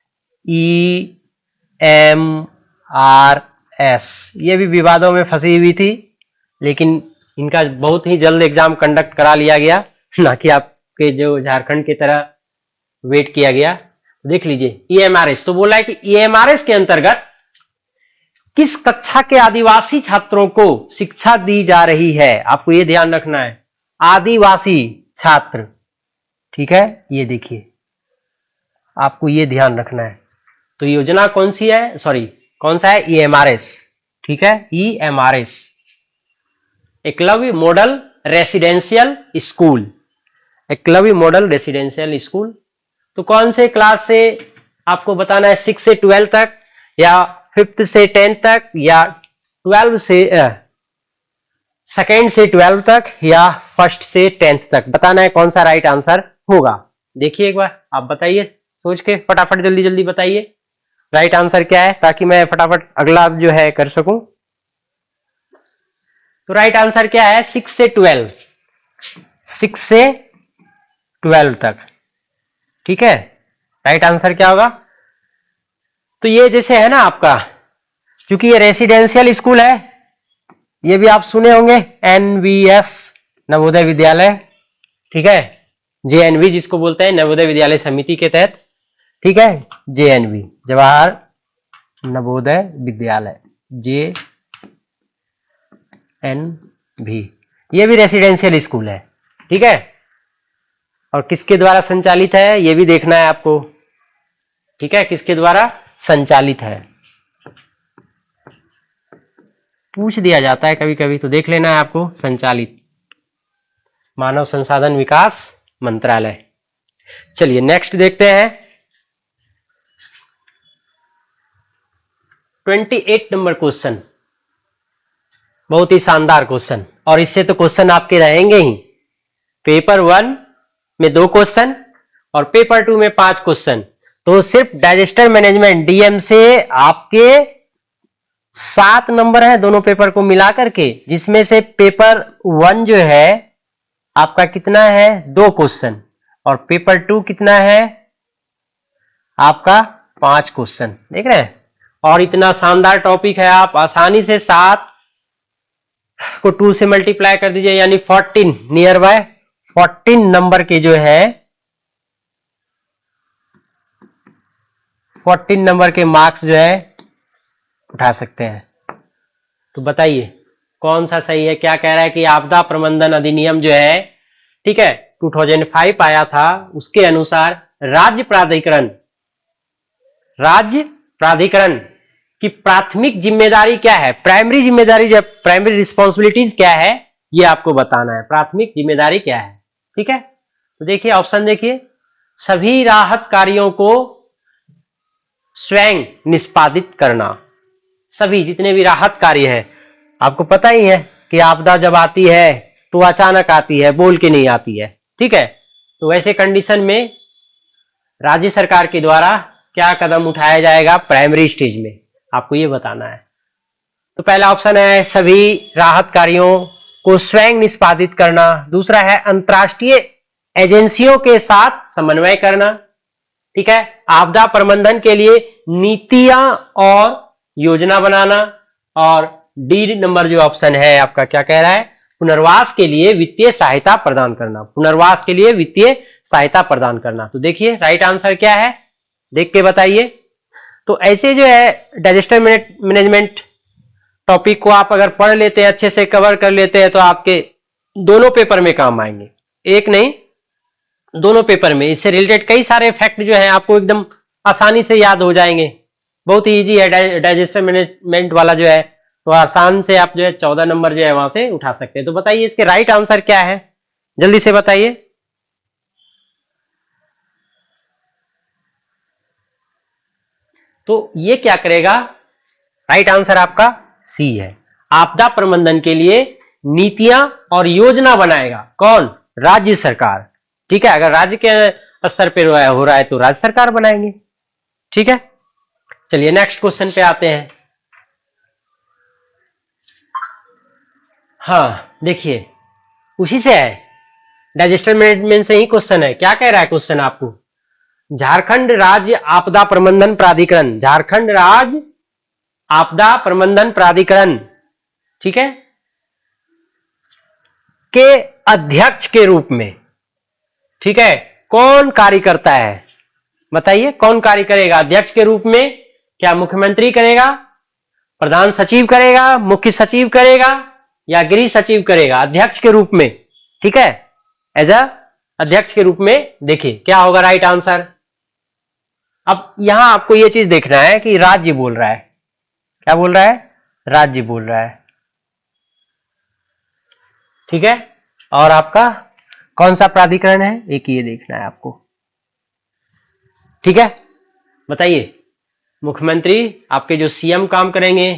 EMRS, ये भी विवादों में फंसी हुई थी, लेकिन इनका बहुत ही जल्द एग्जाम कंडक्ट करा लिया गया, ना कि आपके जो झारखंड की तरह वेट किया गया। देख लीजिए EMRS, तो बोला है कि EMRS के अंतर्गत किस कक्षा के आदिवासी छात्रों को शिक्षा दी जा रही है, आपको ये ध्यान रखना है, आदिवासी छात्र, ठीक है, ये देखिए आपको ये ध्यान रखना है। तो योजना कौन सी है, सॉरी कौन सा है, EMRS, ठीक है, EMRS, Eklavya model residential school, Eklavya model residential school. तो कौन से क्लास से आपको बताना है, 6 से 12 तक या 5th से 10th तक या 12 से 2nd से 12 तक या 1st से 10th तक, बताना है कौन सा राइट आंसर होगा। देखिए एक बार आप बताइए, सोच के फटाफट जल्दी जल्दी बताइए राइट आंसर क्या है, ताकि मैं फटाफट अगला जो है कर सकूं। तो राइट आंसर क्या है, 6 से 12, 6 से 12 तक, ठीक है, राइट आंसर क्या होगा। तो ये जैसे है ना आपका, क्योंकि ये रेसिडेंशियल स्कूल है, ये भी आप सुने होंगे, NVS नवोदय विद्यालय, ठीक है, JNV जिसको बोलते हैं नवोदय विद्यालय समिति के तहत, ठीक है, JNV जवाहर नवोदय विद्यालय, JNV, ये भी रेसिडेंशियल स्कूल है, ठीक है, और किसके द्वारा संचालित है ये भी देखना है आपको, ठीक है, किसके द्वारा संचालित है, पूछ दिया जाता है कभी कभी, तो देख लेना है आपको, संचालित मानव संसाधन विकास मंत्रालय। चलिए नेक्स्ट देखते हैं 28 नंबर क्वेश्चन, बहुत ही शानदार क्वेश्चन, और इससे तो क्वेश्चन आपके रहेंगे ही, पेपर 1 में 2 क्वेश्चन और पेपर 2 में 5 क्वेश्चन, तो सिर्फ डाइजेस्टर मैनेजमेंट DM से आपके 7 नंबर है दोनों पेपर को मिला करके, जिसमें से पेपर 1 जो है आपका कितना है 2 क्वेश्चन, और पेपर 2 कितना है आपका 5 क्वेश्चन, देख रहे हैं, और इतना शानदार टॉपिक है, आप आसानी से 7 को 2 से मल्टीप्लाई कर दीजिए, यानी 14 नियर बाय 14 नंबर के जो है 14 नंबर के मार्क्स जो है उठा सकते हैं। तो बताइए कौन सा सही है, क्या कह रहा है कि आपदा प्रबंधन अधिनियम जो है, ठीक है, 2005 आया था, उसके अनुसार राज्य प्राधिकरण की प्राथमिक जिम्मेदारी क्या है, प्राइमरी जिम्मेदारी, जब प्राइमरी रिस्पॉन्सिबिलिटीज क्या है ये आपको बताना है, प्राथमिक जिम्मेदारी क्या है, ठीक है। तो देखिए ऑप्शन देखिए, सभी राहत कार्यों को स्वयं निष्पादित करना, सभी जितने भी राहत कार्य है, आपको पता ही है कि आपदा जब आती है तो अचानक आती है, बोल के नहीं आती है, ठीक है, तो वैसे कंडीशन में राज्य सरकार के द्वारा क्या कदम उठाया जाएगा प्राइमरी स्टेज में, आपको ये बताना है। तो पहला ऑप्शन है सभी राहत कार्यों को स्वयं निष्पादित करना, दूसरा है अंतर्राष्ट्रीय एजेंसियों के साथ समन्वय करना, ठीक है, आपदा प्रबंधन के लिए नीतियां और योजना बनाना, और डी नंबर जो ऑप्शन है आपका क्या कह रहा है, पुनर्वास के लिए वित्तीय सहायता प्रदान करना, पुनर्वास के लिए वित्तीय सहायता प्रदान करना। तो देखिए राइट आंसर क्या है, देख के बताइए। तो ऐसे जो है डिजास्टर मैनेजमेंट टॉपिक को आप अगर पढ़ लेते हैं, अच्छे से कवर कर लेते हैं, तो आपके दोनों पेपर में काम आएंगे, एक नहीं दोनों पेपर में। इससे रिलेटेड कई सारे फैक्ट जो है आपको एकदम आसानी से याद हो जाएंगे, बहुत ही इजी है डाइजेस्टर मैनेजमेंट वाला जो है, तो आसान से आप जो है 14 नंबर जो है वहां से उठा सकते हैं। तो बताइए इसके राइट आंसर क्या है, जल्दी से बताइए। तो ये क्या करेगा, राइट आंसर आपका सी है, आपदा प्रबंधन के लिए नीतियां और योजना बनाएगा कौन, राज्य सरकार, ठीक है, अगर राज्य के स्तर पर हो रहा है तो राज्य सरकार बनाएंगे, ठीक है। चलिए नेक्स्ट क्वेश्चन पे आते हैं। हाँ देखिए उसी से है, डाइजेस्टर मैनेजमेंट से ही क्वेश्चन है। क्या कह रहा है क्वेश्चन आपको, झारखंड राज्य आपदा प्रबंधन प्राधिकरण, झारखंड राज्य आपदा प्रबंधन प्राधिकरण, ठीक है, के अध्यक्ष के रूप में, ठीक है, कौन कार्य करता है, बताइए कौन कार्य करेगा अध्यक्ष के रूप में, क्या मुख्यमंत्री करेगा, प्रधान सचिव करेगा, मुख्य सचिव करेगा, या गृह सचिव करेगा अध्यक्ष के रूप में, ठीक है, एज अ अध्यक्ष के रूप में। देखिए क्या होगा राइट आंसर। अब यहां आपको यह चीज देखना है कि राज्य बोल रहा है, क्या बोल रहा है, राज्य बोल रहा है, ठीक है, और आपका कौन सा प्राधिकरण है एक ये देखना है आपको, ठीक है। बताइए मुख्यमंत्री आपके जो सीएम काम करेंगे,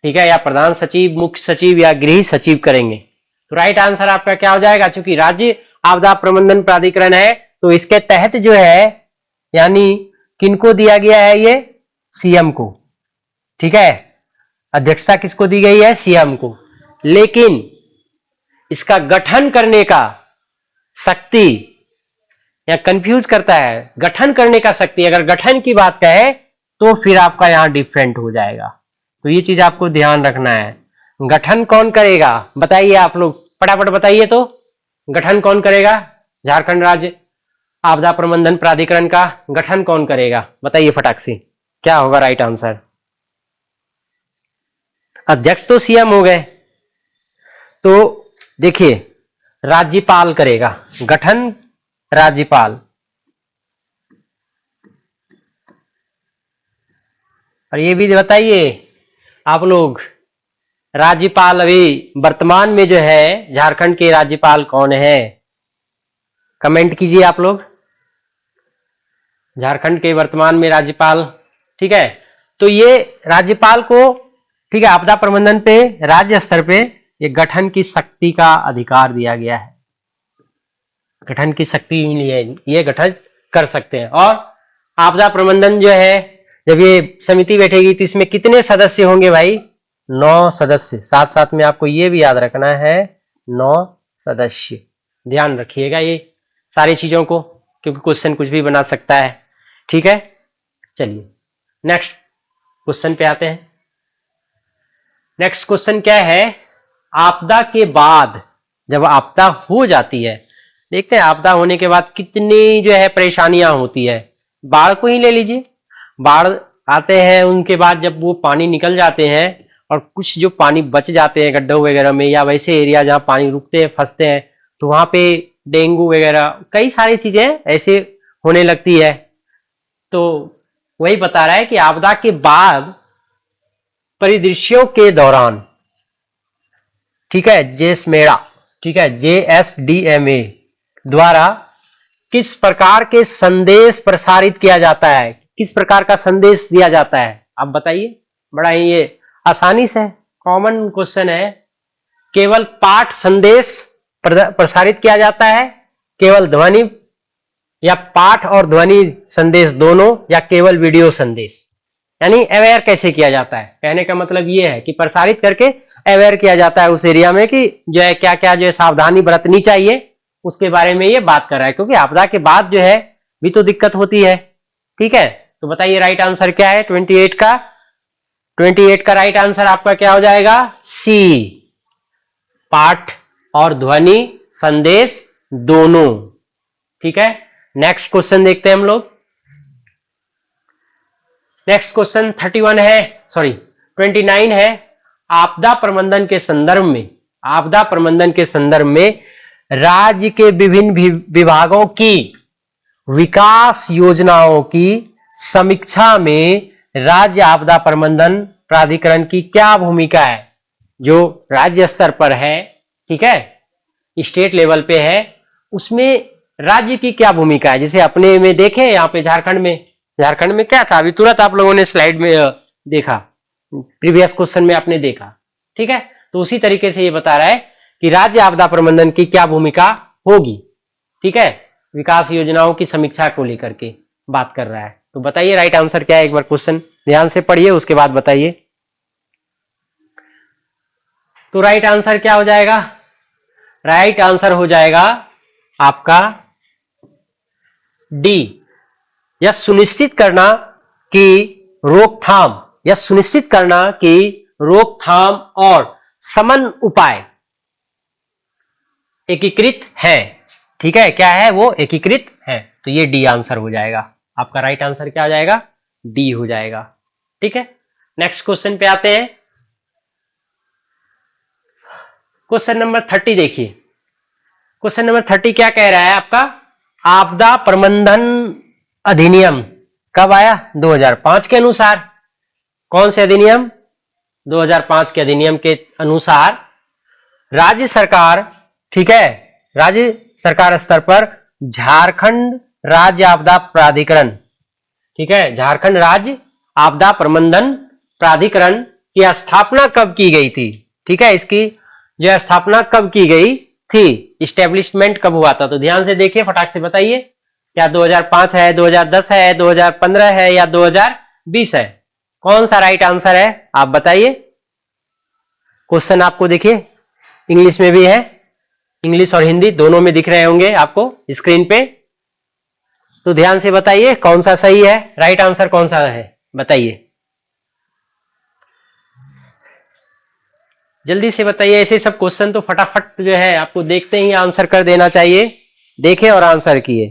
ठीक है, या प्रधान सचिव, मुख्य सचिव या गृह सचिव करेंगे। तो राइट आंसर आपका क्या हो जाएगा, चूंकि राज्य आपदा प्रबंधन प्राधिकरण है तो इसके तहत जो है यानी किनको दिया गया है, ये सीएम को, ठीक है, अध्यक्षता किसको दी गई है, सीएम को, लेकिन इसका गठन करने का शक्ति या कंफ्यूज करता है, गठन करने का शक्ति, अगर गठन की बात कहे तो फिर आपका यहां डिफरेंट हो जाएगा। तो ये चीज आपको ध्यान रखना है, गठन कौन करेगा? बताइए आप लोग, फटाफट बताइए तो, गठन कौन करेगा? झारखंड राज्य आपदा प्रबंधन प्राधिकरण का गठन कौन करेगा? बताइए फटाक से, क्या होगा राइट आंसर? अध्यक्ष तो सीएम हो गए, तो देखिए राज्यपाल करेगा गठन, राज्यपाल। और ये भी बताइए आप लोग, राज्यपाल अभी वर्तमान में जो है झारखंड के राज्यपाल कौन है? कमेंट कीजिए आप लोग, झारखंड के वर्तमान में राज्यपाल। ठीक है, तो ये राज्यपाल को, ठीक है, आपदा प्रबंधन पे राज्य स्तर पे ये गठन की शक्ति का अधिकार दिया गया है, गठन की शक्ति मिली है, ये गठन कर सकते हैं। और आपदा प्रबंधन जो है, जब ये समिति बैठेगी तो इसमें कितने सदस्य होंगे भाई? 9 सदस्य। साथ साथ में आपको ये भी याद रखना है 9 सदस्य, ध्यान रखिएगा ये सारी चीजों को, क्योंकि क्वेश्चन कुछ भी बना सकता है। ठीक है, चलिए नेक्स्ट क्वेश्चन पे आते हैं। नेक्स्ट क्वेश्चन क्या है? आपदा के बाद, जब आपदा हो जाती है, देखते हैं आपदा होने के बाद कितनी जो है परेशानियां होती है। बाढ़ को ही ले लीजिए, बाढ़ आते हैं, उनके बाद जब वो पानी निकल जाते हैं और कुछ जो पानी बच जाते हैं गड्ढों वगैरह में या वैसे एरिया जहां पानी रुकते हैं, फंसते हैं, तो वहां पे डेंगू वगैरह कई सारी चीजें ऐसे होने लगती है। तो वही बता रहा है कि आपदा के बाद परिदृश्यों के दौरान, ठीक है, जेसमेड़ा, ठीक है, JSDMA द्वारा किस प्रकार के संदेश प्रसारित किया जाता है, किस प्रकार का संदेश दिया जाता है? आप बताइए, बड़ा ही ये आसानी से कॉमन क्वेश्चन है। केवल पाठ संदेश प्रसारित किया जाता है, केवल ध्वनि, या पाठ और ध्वनि संदेश दोनों, या केवल वीडियो संदेश? यानी अवेयर कैसे किया जाता है? कहने का मतलब ये है कि प्रसारित करके अवेयर किया जाता है उस एरिया में कि जो है क्या क्या जो है सावधानी बरतनी चाहिए, उसके बारे में ये बात कर रहा है, क्योंकि आपदा के बाद जो है भी तो दिक्कत होती है। ठीक है, तो बताइए राइट आंसर क्या है 28 का? 28 का राइट आंसर आपका क्या हो जाएगा? सी, पाठ और ध्वनि संदेश दोनों। ठीक है, नेक्स्ट क्वेश्चन देखते हैं हम लोग। नेक्स्ट क्वेश्चन 31 है, सॉरी 29 है। आपदा प्रबंधन के संदर्भ में, आपदा प्रबंधन के संदर्भ में राज्य के विभिन्न विभागों की विकास योजनाओं की समीक्षा में राज्य आपदा प्रबंधन प्राधिकरण की क्या भूमिका है? जो राज्य स्तर पर है, ठीक है, स्टेट लेवल पे है, उसमें राज्य की क्या भूमिका है? जैसे अपने में देखें, यहाँ पे झारखंड में क्या था, अभी तुरंत आप लोगों ने स्लाइड में देखा, प्रीवियस क्वेश्चन में आपने देखा। ठीक है, तो उसी तरीके से ये बता रहा है कि राज्य आपदा प्रबंधन की क्या भूमिका होगी। ठीक है, विकास योजनाओं की समीक्षा को लेकर के बात कर रहा है। तो बताइए राइट आंसर क्या है? एक बार क्वेश्चन ध्यान से पढ़िए, उसके बाद बताइए। तो राइट आंसर क्या हो जाएगा? राइट आंसर हो जाएगा आपका डी, यह सुनिश्चित करना कि रोकथाम, यह सुनिश्चित करना कि रोकथाम और शमन उपाय एकीकृत है। ठीक है, क्या है वो? एकीकृत है। तो ये डी आंसर हो जाएगा आपका। राइट आंसर क्या हो जाएगा? डी हो जाएगा। ठीक है, नेक्स्ट क्वेश्चन पे आते हैं। क्वेश्चन नंबर 30 देखिए। क्वेश्चन नंबर 30 क्या कह रहा है आपका? आपदा प्रबंधन अधिनियम कब आया? 2005 के अनुसार। कौन से अधिनियम? 2005 के अधिनियम के अनुसार राज्य सरकार, ठीक है, राज्य सरकार स्तर पर झारखंड राज्य आपदा प्राधिकरण, ठीक है, झारखंड राज्य आपदा प्रबंधन प्राधिकरण की स्थापना कब की गई थी? ठीक है, इसकी जो स्थापना कब की गई थी, इस्टेब्लिशमेंट कब हुआ था? तो ध्यान से देखिए, फटाक से बताइए, क्या 2005 है, 2010 है, 2015 है या 2020 है? कौन सा राइट आंसर है आप बताइए। क्वेश्चन आपको देखिए इंग्लिश में भी है, इंग्लिश और हिंदी दोनों में दिख रहे होंगे आपको स्क्रीन पे। तो ध्यान से बताइए कौन सा सही है, राइट आंसर कौन सा है, बताइए। जल्दी से बताइए, ऐसे सब क्वेश्चन तो फटाफट जो है आपको देखते ही आंसर कर देना चाहिए। देखे और आंसर किए।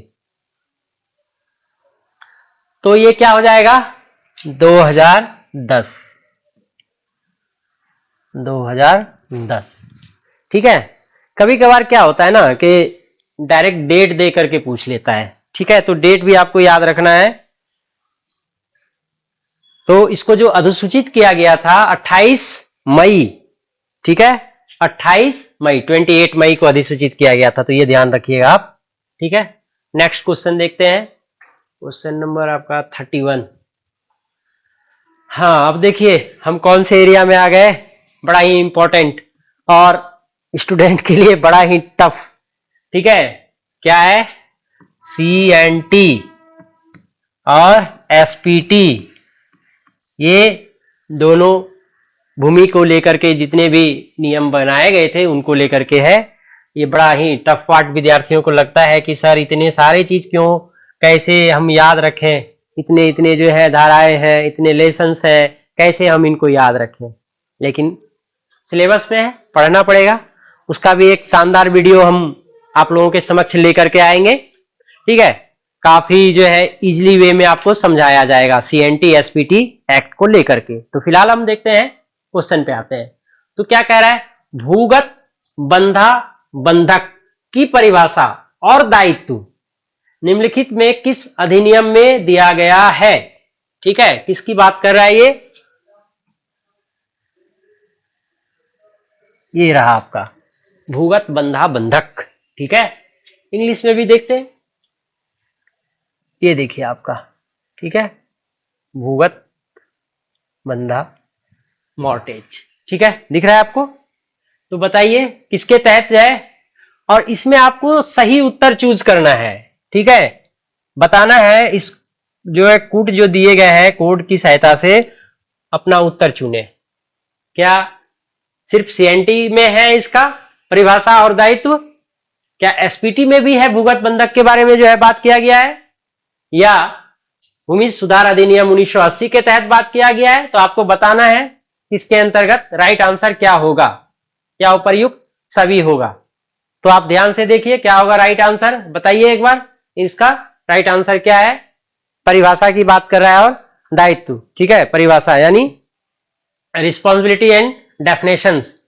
तो ये क्या हो जाएगा 2010। 2010 ठीक है। कभी कभार क्या होता है ना कि डायरेक्ट डेट दे करके पूछ लेता है, ठीक है, तो डेट भी आपको याद रखना है। तो इसको जो अधिसूचित किया गया था 28 मई, ठीक है, 28 मई 28 मई को अधिसूचित किया गया था, तो ये ध्यान रखिएगा आप, ठीक है। नेक्स्ट क्वेश्चन देखते हैं, क्वेश्चन नंबर आपका 31। हाँ, अब देखिए हम कौन से एरिया में आ गए, बड़ा ही इंपॉर्टेंट और स्टूडेंट के लिए बड़ा ही टफ, ठीक है। क्या है, CNT और SPT, ये दोनों भूमि को लेकर के जितने भी नियम बनाए गए थे उनको लेकर के है। ये बड़ा ही टफ पार्ट विद्यार्थियों को लगता है कि सर इतने सारे चीज क्यों, कैसे हम याद रखें, इतने इतने जो है धाराएं हैं, इतने लेसन्स हैं, कैसे हम इनको याद रखें। लेकिन सिलेबस में है, पढ़ना पड़ेगा। उसका भी एक शानदार वीडियो हम आप लोगों के समक्ष लेकर के आएंगे, ठीक है। काफी जो है इजिली वे में आपको समझाया जाएगा CNT SPT एक्ट को लेकर के। तो फिलहाल हम देखते हैं, क्वेश्चन पे आते हैं। तो क्या कह रहा है, भूगत बंधा बंधक की परिभाषा और दायित्व निम्नलिखित में किस अधिनियम में दिया गया है, ठीक है। किसकी बात कर रहा है ये रहा आपका भूगत बंधा बंधक, ठीक है। इंग्लिश में भी देखते हैं, ये देखिए आपका, ठीक है, भूगत बंधा मॉर्टेज, ठीक है, दिख रहा है आपको। तो बताइए किसके तहत है, और इसमें आपको सही उत्तर चूज करना है, ठीक है, बताना है। इस जो है कोड जो दिए गए हैं, कोड की सहायता से अपना उत्तर चुने। क्या सिर्फ CNT में है इसका परिभाषा और दायित्व, क्या SPT में भी है भूगत बंधक के बारे में जो है बात किया गया है, या भूमि सुधार अधिनियम 1980 के तहत बात किया गया है। तो आपको बताना है इसके अंतर्गत राइट आंसर क्या होगा, क्या उपर्युक्त सभी होगा। तो आप ध्यान से देखिए क्या होगा राइट आंसर, बताइए एक बार इसका राइट आंसर क्या है। परिभाषा की बात कर रहा है और दायित्व, ठीक है, परिभाषा यानी रिस्पॉन्सिबिलिटी एंड डेफिनेशंस,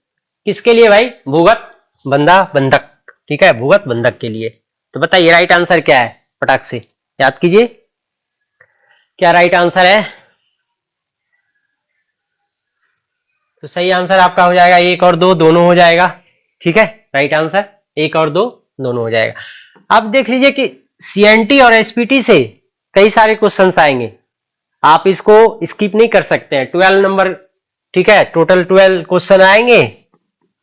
किसके लिए भाई, भूगत बंधा बंधक, ठीक है, भूगत बंधक के लिए। तो बताइए राइट आंसर क्या है, फटाक से याद कीजिए क्या राइट आंसर है। तो सही आंसर आपका हो जाएगा 1 और 2 दोनों हो जाएगा, ठीक है, राइट आंसर 1 और 2 दोनों हो जाएगा। अब देख लीजिए कि CNT और SPT से कई सारे क्वेश्चंस आएंगे, आप इसको स्किप नहीं कर सकते हैं। 12 नंबर, ठीक है, टोटल 12 क्वेश्चन आएंगे,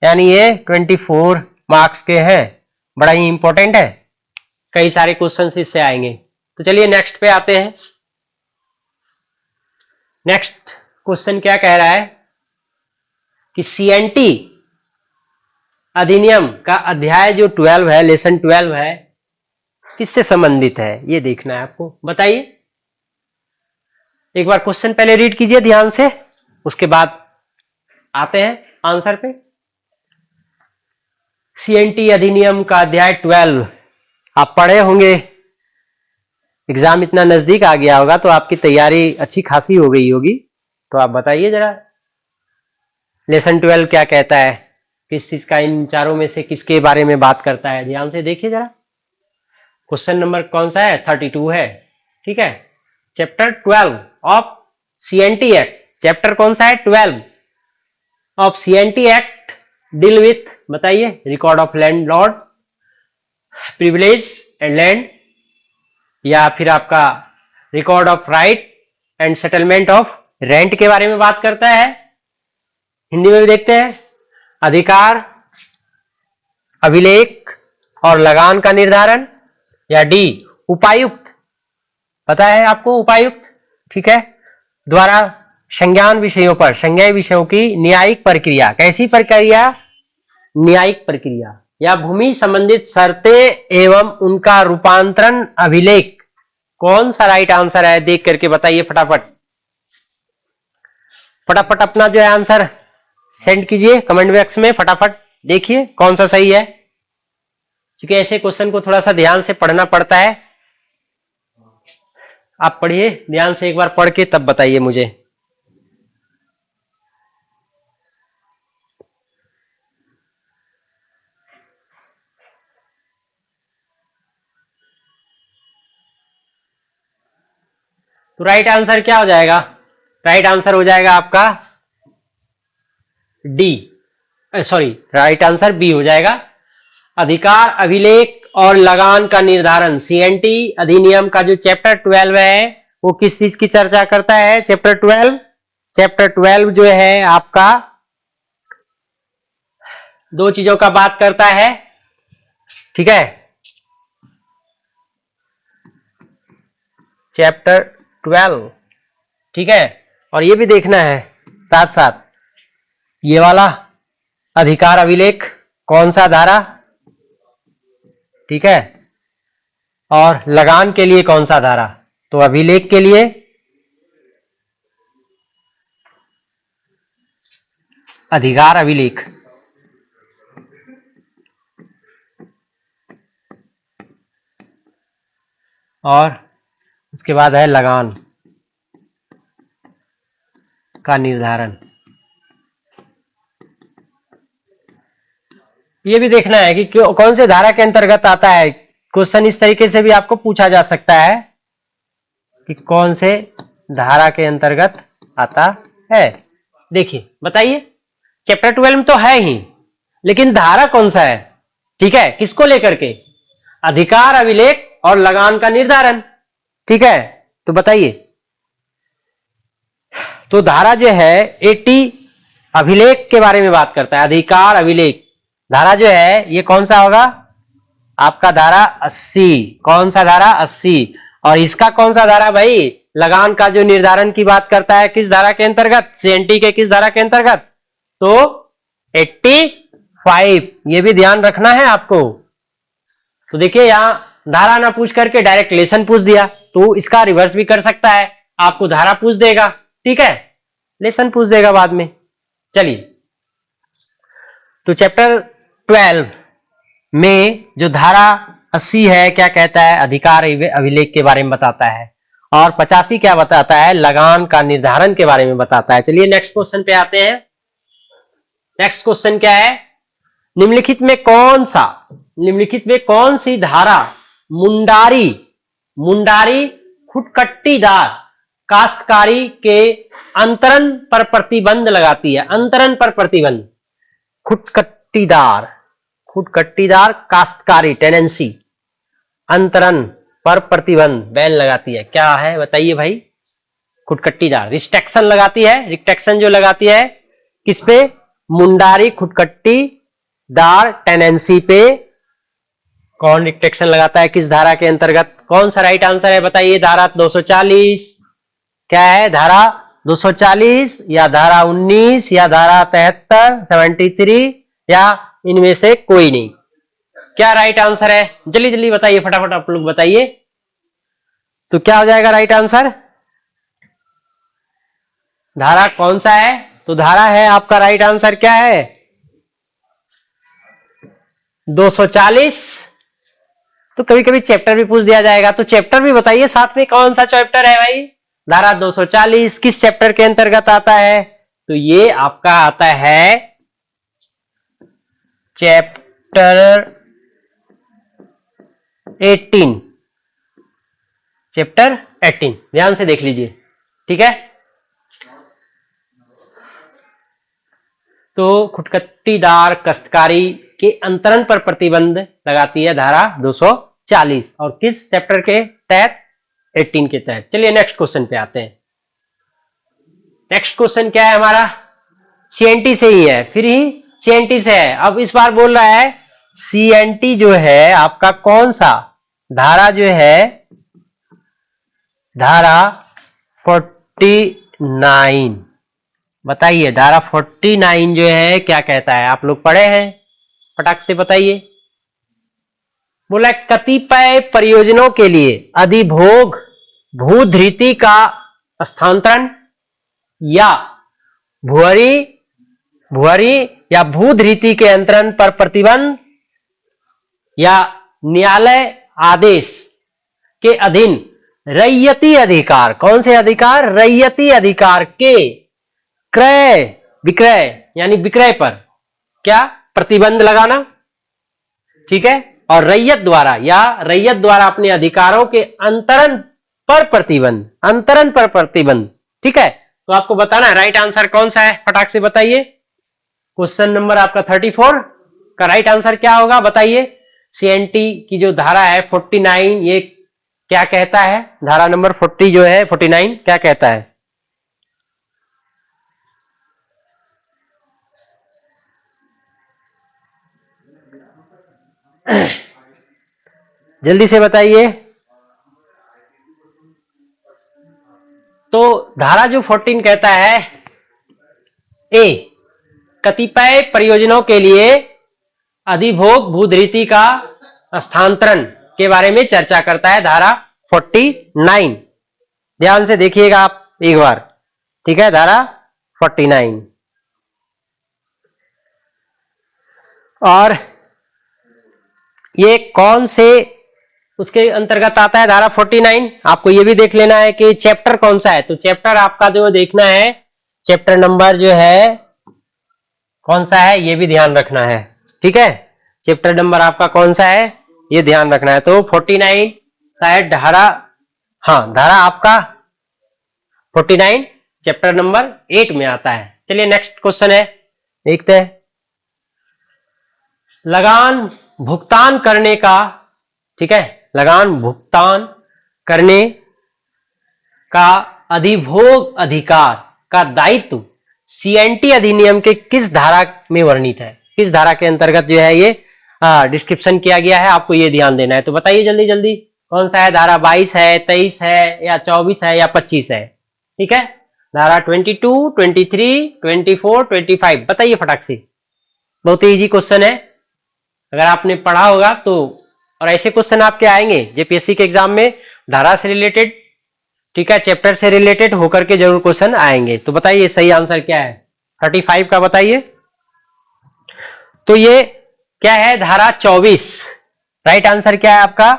यानी ये 24 मार्क्स के हैं, बड़ा ही इंपॉर्टेंट है, कई सारे क्वेश्चन इससे आएंगे। तो चलिए नेक्स्ट पे आते हैं। नेक्स्ट क्वेश्चन क्या कह रहा है कि CNT अधिनियम का अध्याय जो 12 है, लेसन 12 है, किससे संबंधित है, ये देखना है आपको। बताइए एक बार क्वेश्चन पहले रीड कीजिए ध्यान से, उसके बाद आते हैं आंसर पे। CNT अधिनियम का अध्याय 12 आप पढ़े होंगे, एग्जाम इतना नजदीक आ गया होगा तो आपकी तैयारी अच्छी खासी हो गई होगी। तो आप बताइए जरा लेसन 12 क्या कहता है, किस चीज का, इन चारों में से किसके बारे में बात करता है, ध्यान से देखिए जरा। क्वेश्चन नंबर कौन सा है, 32 है, ठीक है। Chapter 12 of CNT act, chapter कौन सा है, 12 of CNT act deal with, बताइए, record of landlord, privilege and land, या फिर आपका record of right and settlement of rent के बारे में बात करता है। हिंदी में भी देखते हैं, अधिकार, अभिलेख और लगान का निर्धारण, या डी उपायुक्त, पता है आपको उपायुक्त, ठीक है, द्वारा संज्ञान विषयों पर, संज्ञेय विषयों की न्यायिक प्रक्रिया, कैसी प्रक्रिया, न्यायिक प्रक्रिया, या भूमि संबंधित शर्तें एवं उनका रूपांतरण अभिलेख। कौन सा राइट आंसर है देख करके बताइए फटाफट, फटाफट अपना जो है आंसर सेंड कीजिए कमेंट बॉक्स में, फटाफट देखिए कौन सा सही है, क्योंकि ऐसे क्वेश्चन को थोड़ा सा ध्यान से पढ़ना पड़ता है। आप पढ़िए ध्यान से, एक बार पढ़ के तब बताइए मुझे। तो राइट आंसर क्या हो जाएगा? राइट आंसर हो जाएगा आपका D, sorry right answer B हो जाएगा। अधिकार, अभिलेख और लगान का निर्धारण, सीएनटी अधिनियम का जो चैप्टर 12 है वो किस चीज की चर्चा करता है? चैप्टर 12, चैप्टर 12 जो है आपका दो चीजों का बात करता है, ठीक है। चैप्टर 12, ठीक है। और ये भी देखना है साथ साथ, ये वाला अधिकार अभिलेख कौन सा धारा, ठीक है, और लगान के लिए कौन सा धारा। तो अभिलेख के लिए अधिकार अभिलेख, और उसके बाद है लगान का निर्धारण। ये भी देखना है कि कौन से धारा के अंतर्गत आता है। क्वेश्चन इस तरीके से भी आपको पूछा जा सकता है कि कौन से धारा के अंतर्गत आता है। देखिए बताइए, चैप्टर 12 में तो है ही, लेकिन धारा कौन सा है, ठीक है, किसको लेकर के? अधिकार अभिलेख और लगान का निर्धारण, ठीक है। तो बताइए, तो धारा जो है 80 अभिलेख के बारे में बात करता है, अधिकार अभिलेख धारा जो है ये कौन सा होगा आपका? धारा 80। कौन सा धारा? 80। और इसका कौन सा धारा भाई? लगान का जो निर्धारण की बात करता है, किस धारा के अंतर्गत? सीएनटी के किस धारा के अंतर्गत? तो 85। ये भी ध्यान रखना है आपको। तो देखिए यहां धारा ना पूछ करके डायरेक्ट लेसन पूछ दिया, तो इसका रिवर्स भी कर सकता है, आपको धारा पूछ देगा, ठीक है, लेसन पूछ देगा बाद में। चलिए, तो चैप्टर 12 में जो धारा 80 है क्या कहता है? अधिकार अभिलेख के बारे में बताता है। और 85 क्या बताता है? लगान का निर्धारण के बारे में बताता है। चलिए नेक्स्ट क्वेश्चन पे आते हैं। नेक्स्ट क्वेश्चन क्या है? निम्नलिखित में कौन सी धारा मुंडारी खुटकट्टीदार काश्तकारी के अंतरण पर प्रतिबंध लगाती है? अंतरण पर प्रतिबंध, खुटकट्टीदार काश्तकारी टेनेंसी अंतरण पर प्रतिबंध बैन लगाती है, क्या है बताइए भाई? खुटकट्टीदार रिस्ट्रिक्शन लगाती है। रिस्ट्रिक्शन जो लगाती है किस पे? मुंडारी खुटकट्टीदार टेनेंसी पे कौन रिस्ट्रिक्शन लगाता है? किस धारा के अंतर्गत? कौन सा राइट आंसर है बताइए? धारा 240, क्या है? धारा 240 या धारा 19 या धारा 73, 73 या इनमें से कोई नहीं। क्या राइट आंसर है? जल्दी जल्दी बताइए, फटाफट आप लोग बताइए। तो क्या हो जाएगा राइट आंसर? धारा कौन सा है? तो धारा है आपका राइट आंसर क्या है? 240। तो कभी कभी चैप्टर भी पूछ दिया जाएगा, तो चैप्टर भी बताइए साथ में, कौन सा चैप्टर है भाई? धारा 240 किस चैप्टर के अंतर्गत आता है? तो ये आपका आता है चैप्टर 18। चैप्टर 18 ध्यान से देख लीजिए, ठीक है। तो खुटकट्टीदार काश्तकारी के अंतरण पर प्रतिबंध लगाती है धारा 240, और किस चैप्टर के तहत? 18 के तहत। चलिए नेक्स्ट क्वेश्चन पे आते हैं। नेक्स्ट क्वेश्चन क्या है हमारा? सीएनटी से ही है, फिर ही सीएनटी से है। अब इस बार बोल रहा है सीएनटी जो है आपका कौन सा धारा जो है? धारा 49। बताइए धारा 49 जो है क्या कहता है? आप लोग पढ़े हैं, फटाक से बताइए। बोला कतिपय परियोजनाओं के लिए अधिभोग भूधृति का स्थानांतरण या भूअरी भुअरी या भूधृति के अंतरण पर प्रतिबंध या न्यायालय आदेश के अधीन रैयती अधिकार, कौन से अधिकार? रैयती अधिकार के क्रय विक्रय यानी विक्रय पर क्या प्रतिबंध लगाना, ठीक है, और रैयत द्वारा या रैयत द्वारा अपने अधिकारों के अंतरण पर प्रतिबंध, अंतरण पर प्रतिबंध, ठीक है। तो आपको बताना है राइट आंसर कौन सा है, फटाक से बताइए। क्वेश्चन नंबर आपका 34 का राइट आंसर क्या होगा बताइए। सीएनटी की जो धारा है 49 ये क्या कहता है? धारा नंबर 40 जो है 49 क्या कहता है? जल्दी से बताइए। तो धारा जो 14 कहता है ए, कतिपय परियोजनाओं के लिए अधिभोग भूधृति का स्थानांतरण के बारे में चर्चा करता है धारा 49। ध्यान से देखिएगा आप एक बार, ठीक है, धारा 49। और ये कौन से उसके अंतर्गत आता है धारा 49? आपको ये भी देख लेना है कि चैप्टर कौन सा है। तो चैप्टर आपका जो देखना है, चैप्टर नंबर जो है कौन सा है ये भी ध्यान रखना है, ठीक है। चैप्टर नंबर आपका कौन सा है ये ध्यान रखना है। तो 49 शायद धारा, हाँ धारा आपका 49 चैप्टर नंबर 8 में आता है। चलिए नेक्स्ट क्वेश्चन है, देखते हैं। लगान भुगतान करने का, ठीक है, लगान भुगतान करने का अधिभोग अधिकार का दायित्व सीएनटी अधिनियम के किस धारा में वर्णित है? किस धारा के अंतर्गत जो है ये डिस्क्रिप्शन किया गया है, आपको ये ध्यान देना है। तो बताइए जल्दी जल्दी कौन सा है? धारा 22 है, 23 है या 24 है या 25 है, ठीक है। धारा 22, 23, 24, 25 बताइए फटाक से। बहुत ही इजी क्वेश्चन है, अगर आपने पढ़ा होगा तो। और ऐसे क्वेश्चन आपके आएंगे जेपीएससी के एग्जाम में धारा से रिलेटेड, ठीक है, चैप्टर से रिलेटेड होकर के जरूर क्वेश्चन आएंगे। तो बताइए सही आंसर क्या है 35 का, बताइए। तो ये क्या है? धारा 24। राइट आंसर क्या है आपका?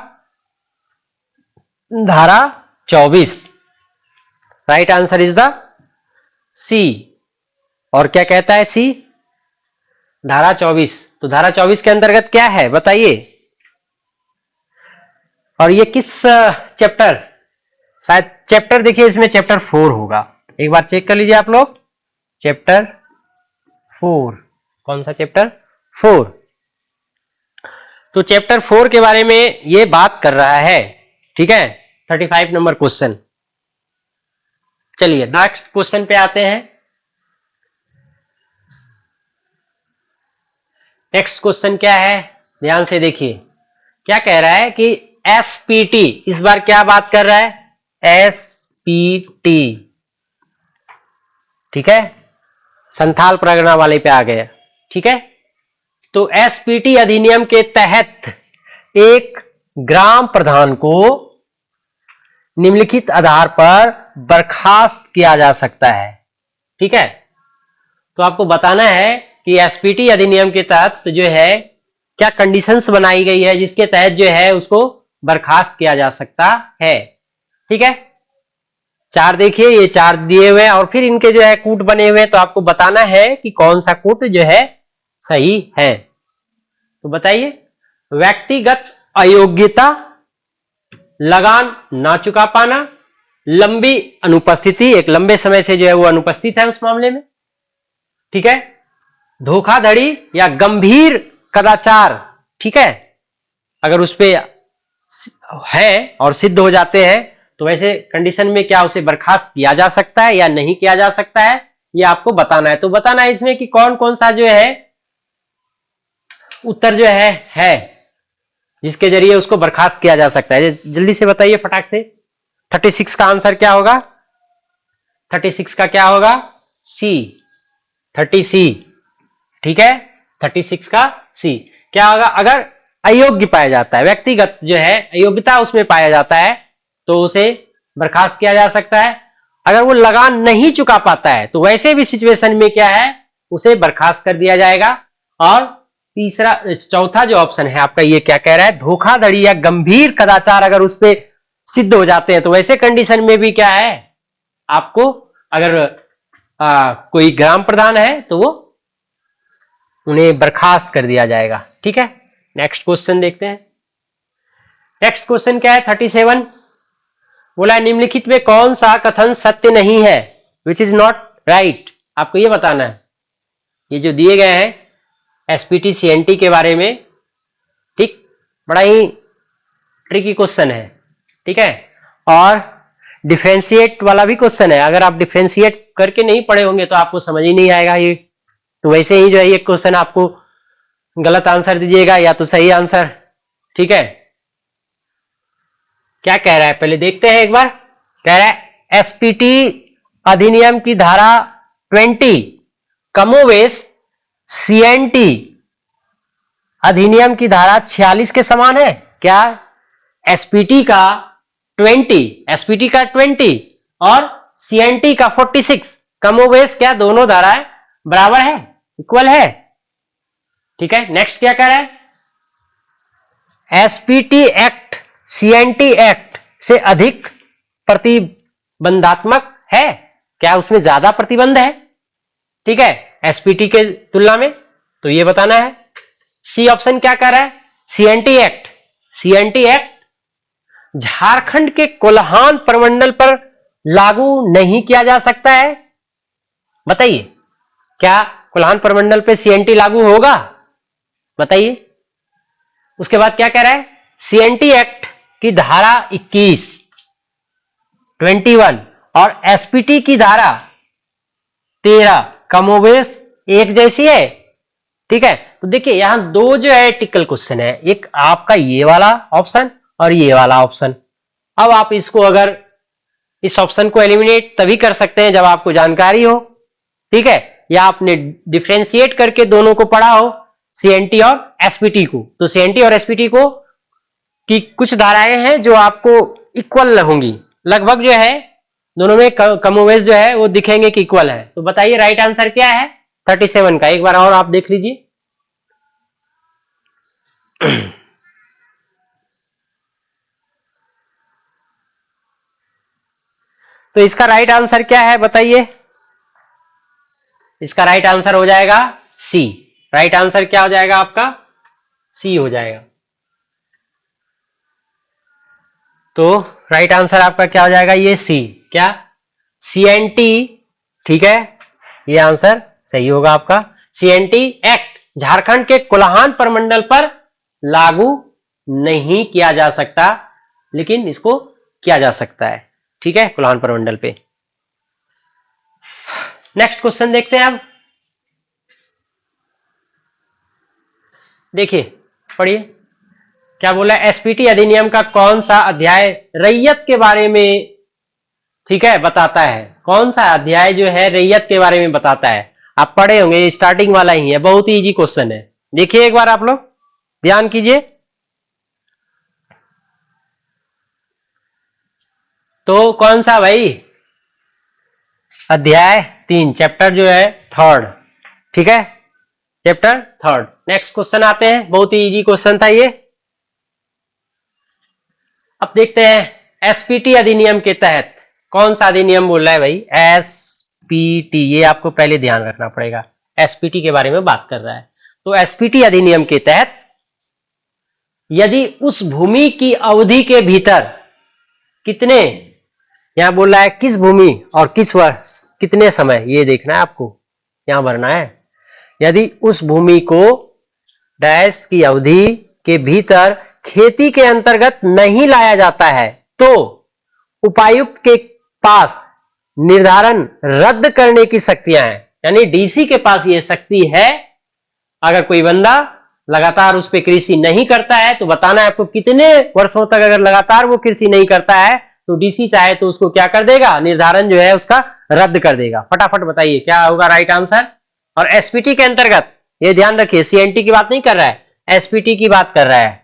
धारा 24। राइट आंसर इज द सी। और क्या कहता है सी? धारा 24। तो धारा 24 के अंतर्गत क्या है बताइए। और ये किस चैप्टर? शायद चैप्टर देखिए इसमें चैप्टर 4 होगा, एक बार चेक कर लीजिए आप लोग। चैप्टर 4, कौन सा चैप्टर? 4। तो चैप्टर 4 के बारे में ये बात कर रहा है, ठीक है। 35 नंबर क्वेश्चन। चलिए नेक्स्ट क्वेश्चन पे आते हैं। नेक्स्ट क्वेश्चन क्या है ध्यान से देखिए, क्या कह रहा है कि एसपीटी, इस बार क्या बात कर रहा है? एसपीटी, ठीक है, संथाल परगना वाले पे आ गया, ठीक है। तो एसपीटी अधिनियम के तहत एक ग्राम प्रधान को निम्नलिखित आधार पर बर्खास्त किया जा सकता है, ठीक है। तो आपको बताना है कि एसपीटी अधिनियम के तहत जो है क्या कंडीशंस बनाई गई है जिसके तहत जो है उसको बर्खास्त किया जा सकता है, ठीक है। 4 देखिए, ये 4 दिए हुए हैं और फिर इनके जो है कूट बने हुए हैं। तो आपको बताना है कि कौन सा कूट जो है सही है। तो बताइए। व्यक्तिगत अयोग्यता, लगान ना चुका पाना, लंबी अनुपस्थिति, एक लंबे समय से जो है वो अनुपस्थित है उस मामले में, ठीक है, धोखाधड़ी या गंभीर कदाचार, ठीक है, अगर उस पे है और सिद्ध हो जाते हैं तो वैसे कंडीशन में क्या उसे बर्खास्त किया जा सकता है या नहीं किया जा सकता है, ये आपको बताना है। तो बताना है इसमें कि कौन कौन सा जो है उत्तर जो है जिसके जरिए उसको बर्खास्त किया जा सकता है। जल्दी से बताइए फटाक से। 36 का आंसर क्या होगा? 36 का क्या होगा? सी, 30 सी, ठीक है, 36 का सी। क्या होगा? अगर अयोग्य पाया जाता है, व्यक्तिगत जो है अयोग्यता उसमें पाया जाता है तो उसे बर्खास्त किया जा सकता है। अगर वो लगान नहीं चुका पाता है तो वैसे भी सिचुएशन में क्या है उसे बर्खास्त कर दिया जाएगा। और चौथा जो ऑप्शन है आपका, ये क्या कह रहा है, धोखाधड़ी या गंभीर कदाचार अगर उस पर सिद्ध हो जाते हैं तो वैसे कंडीशन में भी क्या है, आपको अगर कोई ग्राम प्रधान है तो वो उन्हें बर्खास्त कर दिया जाएगा। ठीक है, नेक्स्ट क्वेश्चन देखते हैं। नेक्स्ट क्वेश्चन क्या है 37, बोला निम्नलिखित में कौन सा कथन सत्य नहीं है, विच इज नॉट राइट। आपको ये बताना है, ये जो दिए गए हैं एसपीटी सीएनटी के बारे में, ठीक, बड़ा ही ट्रिकी क्वेश्चन है। ठीक है, और डिफरेंशिएट वाला भी क्वेश्चन है। अगर आप डिफरेंशिएट करके नहीं पढ़े होंगे तो आपको समझ ही नहीं आएगा ये। तो वैसे ही जो है ये क्वेश्चन आपको गलत आंसर दीजिएगा या तो सही आंसर। ठीक है, क्या कह रहा है पहले देखते हैं एक बार। कह रहा है एसपीटी अधिनियम की धारा 20 कमोवेश सीएनटी अधिनियम की धारा 46 के समान है क्या। एसपीटी का 20 और सीएनटी का 46 कमोवेश क्या दोनों धाराएं बराबर है, इक्वल है। ठीक है, नेक्स्ट क्या कह रहा है, एसपीटी एक्ट सीएनटी एक्ट से अधिक प्रतिबंधात्मक है क्या, उसमें ज्यादा प्रतिबंध है। ठीक है, एसपीटी के तुलना में, तो ये बताना है। सी ऑप्शन क्या कह रहा है, सीएनटी एक्ट झारखंड के कोल्हान प्रमंडल पर लागू नहीं किया जा सकता है। बताइए, क्या कोल्हान प्रमंडल पे सीएनटी लागू होगा, बताइए। उसके बाद क्या कह रहा है, सीएनटी एक्ट की धारा 21 और एसपीटी की धारा 13 कमोवेश एक जैसी है। ठीक है, तो देखिए यहां दो जो है टिकल क्वेश्चन है, एक आपका ये वाला ऑप्शन और ये वाला ऑप्शन। अब आप इसको अगर इस ऑप्शन को एलिमिनेट तभी कर सकते हैं जब आपको जानकारी हो। ठीक है, या आपने डिफरेंशिएट करके दोनों को पढ़ा हो, सीएनटी और एसपीटी को। तो सीएनटी और एसपीटी को की कुछ धाराएं हैं जो आपको इक्वल होंगी, लगभग जो है दोनों में कमोवेश जो है वो दिखेंगे कि इक्वल है। तो बताइए राइट आंसर क्या है 37 का, एक बार और आप देख लीजिए। तो इसका राइट आंसर क्या है बताइए। इसका राइट आंसर हो जाएगा सी। राइट आंसर क्या हो जाएगा आपका, सी हो जाएगा। तो राइट आंसर आपका क्या हो जाएगा, ये सी, क्या सीएनटी। ठीक है, ये आंसर सही होगा आपका। सीएनटी एक्ट झारखंड के कोल्हान प्रमंडल पर लागू नहीं किया जा सकता, लेकिन इसको किया जा सकता है। ठीक है, कोल्हान प्रमंडल पे। नेक्स्ट क्वेश्चन देखते हैं अब। देखिए पढ़िए क्या बोला, एसपीटी अधिनियम का कौन सा अध्याय रैयत के बारे में, ठीक है, बताता है। कौन सा अध्याय जो है रैयत के बारे में बताता है। आप पढ़े होंगे, ये स्टार्टिंग वाला ही है, बहुत ही इजी क्वेश्चन है। देखिए एक बार आप लोग ध्यान कीजिए। तो कौन सा भाई, अध्याय 3 चैप्टर जो है 3rd। ठीक है, चैप्टर 3rd। नेक्स्ट क्वेश्चन आते हैं, बहुत ही इजी क्वेश्चन था ये। अब देखते हैं एसपीटी अधिनियम के तहत कौन सा अधिनियम बोल रहा है भाई, एसपीटी। ये आपको पहले ध्यान रखना पड़ेगा, एसपीटी के बारे में बात कर रहा है। तो एसपीटी अधिनियम के तहत यदि उस भूमि की अवधि के भीतर कितने, यहां बोल रहा है किस भूमि और किस वर्ष कितने समय, ये देखना है आपको, यहां भरना है। यदि उस भूमि को डैश की अवधि के भीतर खेती के अंतर्गत नहीं लाया जाता है तो उपायुक्त के पास निर्धारण रद्द करने की शक्तियां हैं। यानी डीसी के पास यह शक्ति है, अगर कोई बंदा लगातार उस पर कृषि नहीं करता है तो बताना है आपको कितने वर्षों तक अगर लगातार वो कृषि नहीं करता है तो डीसी चाहे तो उसको क्या कर देगा, निर्धारण जो है उसका रद्द कर देगा। फटाफट बताइए क्या होगा राइट आंसर। और एसपीटी के अंतर्गत ये ध्यान रखिए, सीएनटी की बात नहीं कर रहा है, एसपीटी की बात कर रहा है।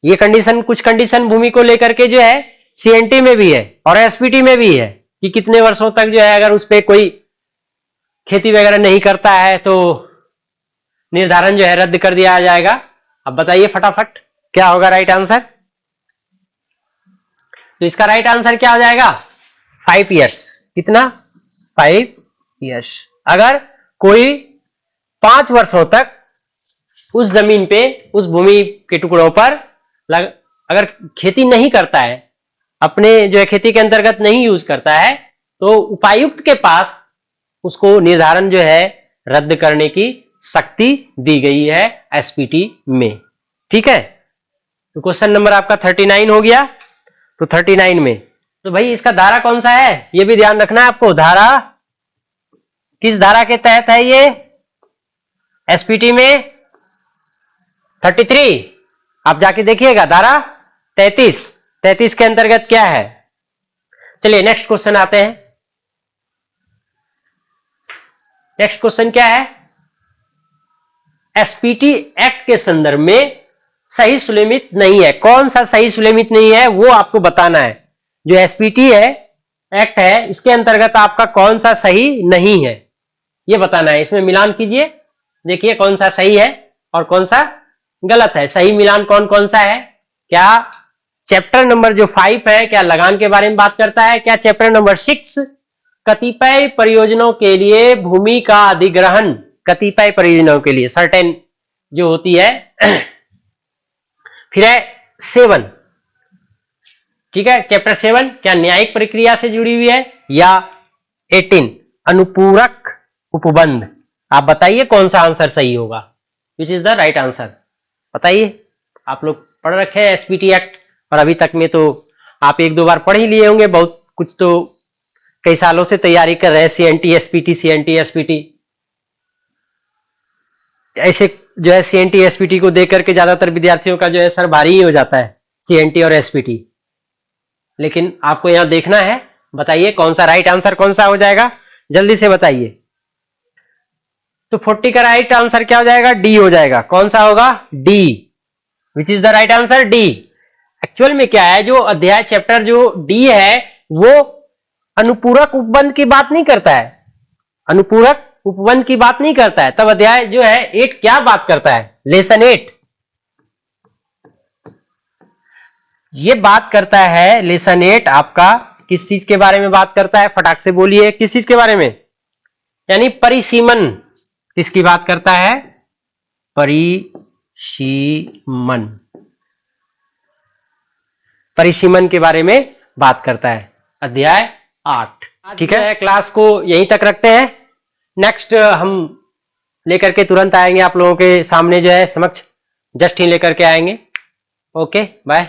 ये कंडीशन, कुछ कंडीशन भूमि को लेकर के जो है सीएनटी में भी है और एसपीटी में भी है कि कितने वर्षों तक जो है अगर उस पर कोई खेती वगैरह नहीं करता है तो निर्धारण जो है रद्द कर दिया जाएगा। अब बताइए फटाफट क्या होगा राइट आंसर। तो इसका राइट आंसर क्या हो जाएगा 5 इयर्स। कितना 5 इयर्स। अगर कोई 5 वर्षों तक उस जमीन पे उस भूमि के टुकड़ों पर अगर खेती नहीं करता है, अपने जो है खेती के अंतर्गत नहीं यूज करता है, तो उपायुक्त के पास उसको निर्धारण जो है रद्द करने की शक्ति दी गई है एसपीटी में। ठीक है, तो क्वेश्चन नंबर आपका 39 हो गया। तो 39 में तो भाई इसका धारा कौन सा है ये भी ध्यान रखना है आपको। धारा किस धारा के तहत है ये एसपीटी में 33। आप जाके देखिएगा धारा 33 के अंतर्गत क्या है। चलिए नेक्स्ट क्वेश्चन आते हैं। नेक्स्ट क्वेश्चन क्या है, एसपीटी एक्ट के संदर्भ में सही सुलेमित नहीं है। कौन सा सही सुलेमित नहीं है वो आपको बताना है। जो एसपीटी है एक्ट है इसके अंतर्गत आपका कौन सा सही नहीं है ये बताना है। इसमें मिलान कीजिए, देखिए कौन सा सही है और कौन सा गलत है। सही मिलान कौन कौन सा है। क्या चैप्टर नंबर जो 5 है क्या लगान के बारे में बात करता है। क्या चैप्टर नंबर 6 कतिपय परियोजनाओं के लिए भूमि का अधिग्रहण, कतिपय परियोजनाओं के लिए सर्टेन जो होती है। फिर है 7, ठीक है चैप्टर 7 क्या न्यायिक प्रक्रिया से जुड़ी हुई है। या 18 अनुपूरक उपबंध। आप बताइए कौन सा आंसर सही होगा, विच इज द राइट आंसर। बताइए, आप लोग पढ़ रखे हैं एसपीटी एक्ट और अभी तक में तो आप 1-2 बार पढ़ ही लिए होंगे, बहुत कुछ तो कई सालों से तैयारी कर रहे हैं सीएनटी एसपीटी। ऐसे जो है सीएनटी एसपीटी को देख करके ज्यादातर विद्यार्थियों का जो है सर भारी ही हो जाता है सीएनटी और एसपीटी। लेकिन आपको यहां देखना है, बताइए कौन सा राइट आंसर कौन सा हो जाएगा, जल्दी से बताइए। तो 40 का राइट आंसर क्या हो जाएगा, डी हो जाएगा। कौन सा होगा, D, which is the right answer D. Actual में क्या है, जो अध्याय चैप्टर जो डी है वो अनुपूरक उपबंध की बात नहीं करता है, अनुपूरक उपबंध की बात नहीं करता है। तब अध्याय जो है 8 क्या बात करता है, लेसन 8 ये बात करता है। लेसन 8 आपका किस चीज के बारे में बात करता है, फटाक से बोलिए किस चीज के बारे में, यानी परिसीमन किसकी बात करता है, परिसीमन के बारे में बात करता है अध्याय 8। ठीक है, क्लास को यहीं तक रखते हैं। नेक्स्ट हम लेकर के तुरंत आएंगे आप लोगों के सामने, जो है समक्ष जस्ट ही लेकर के आएंगे। Okay bye.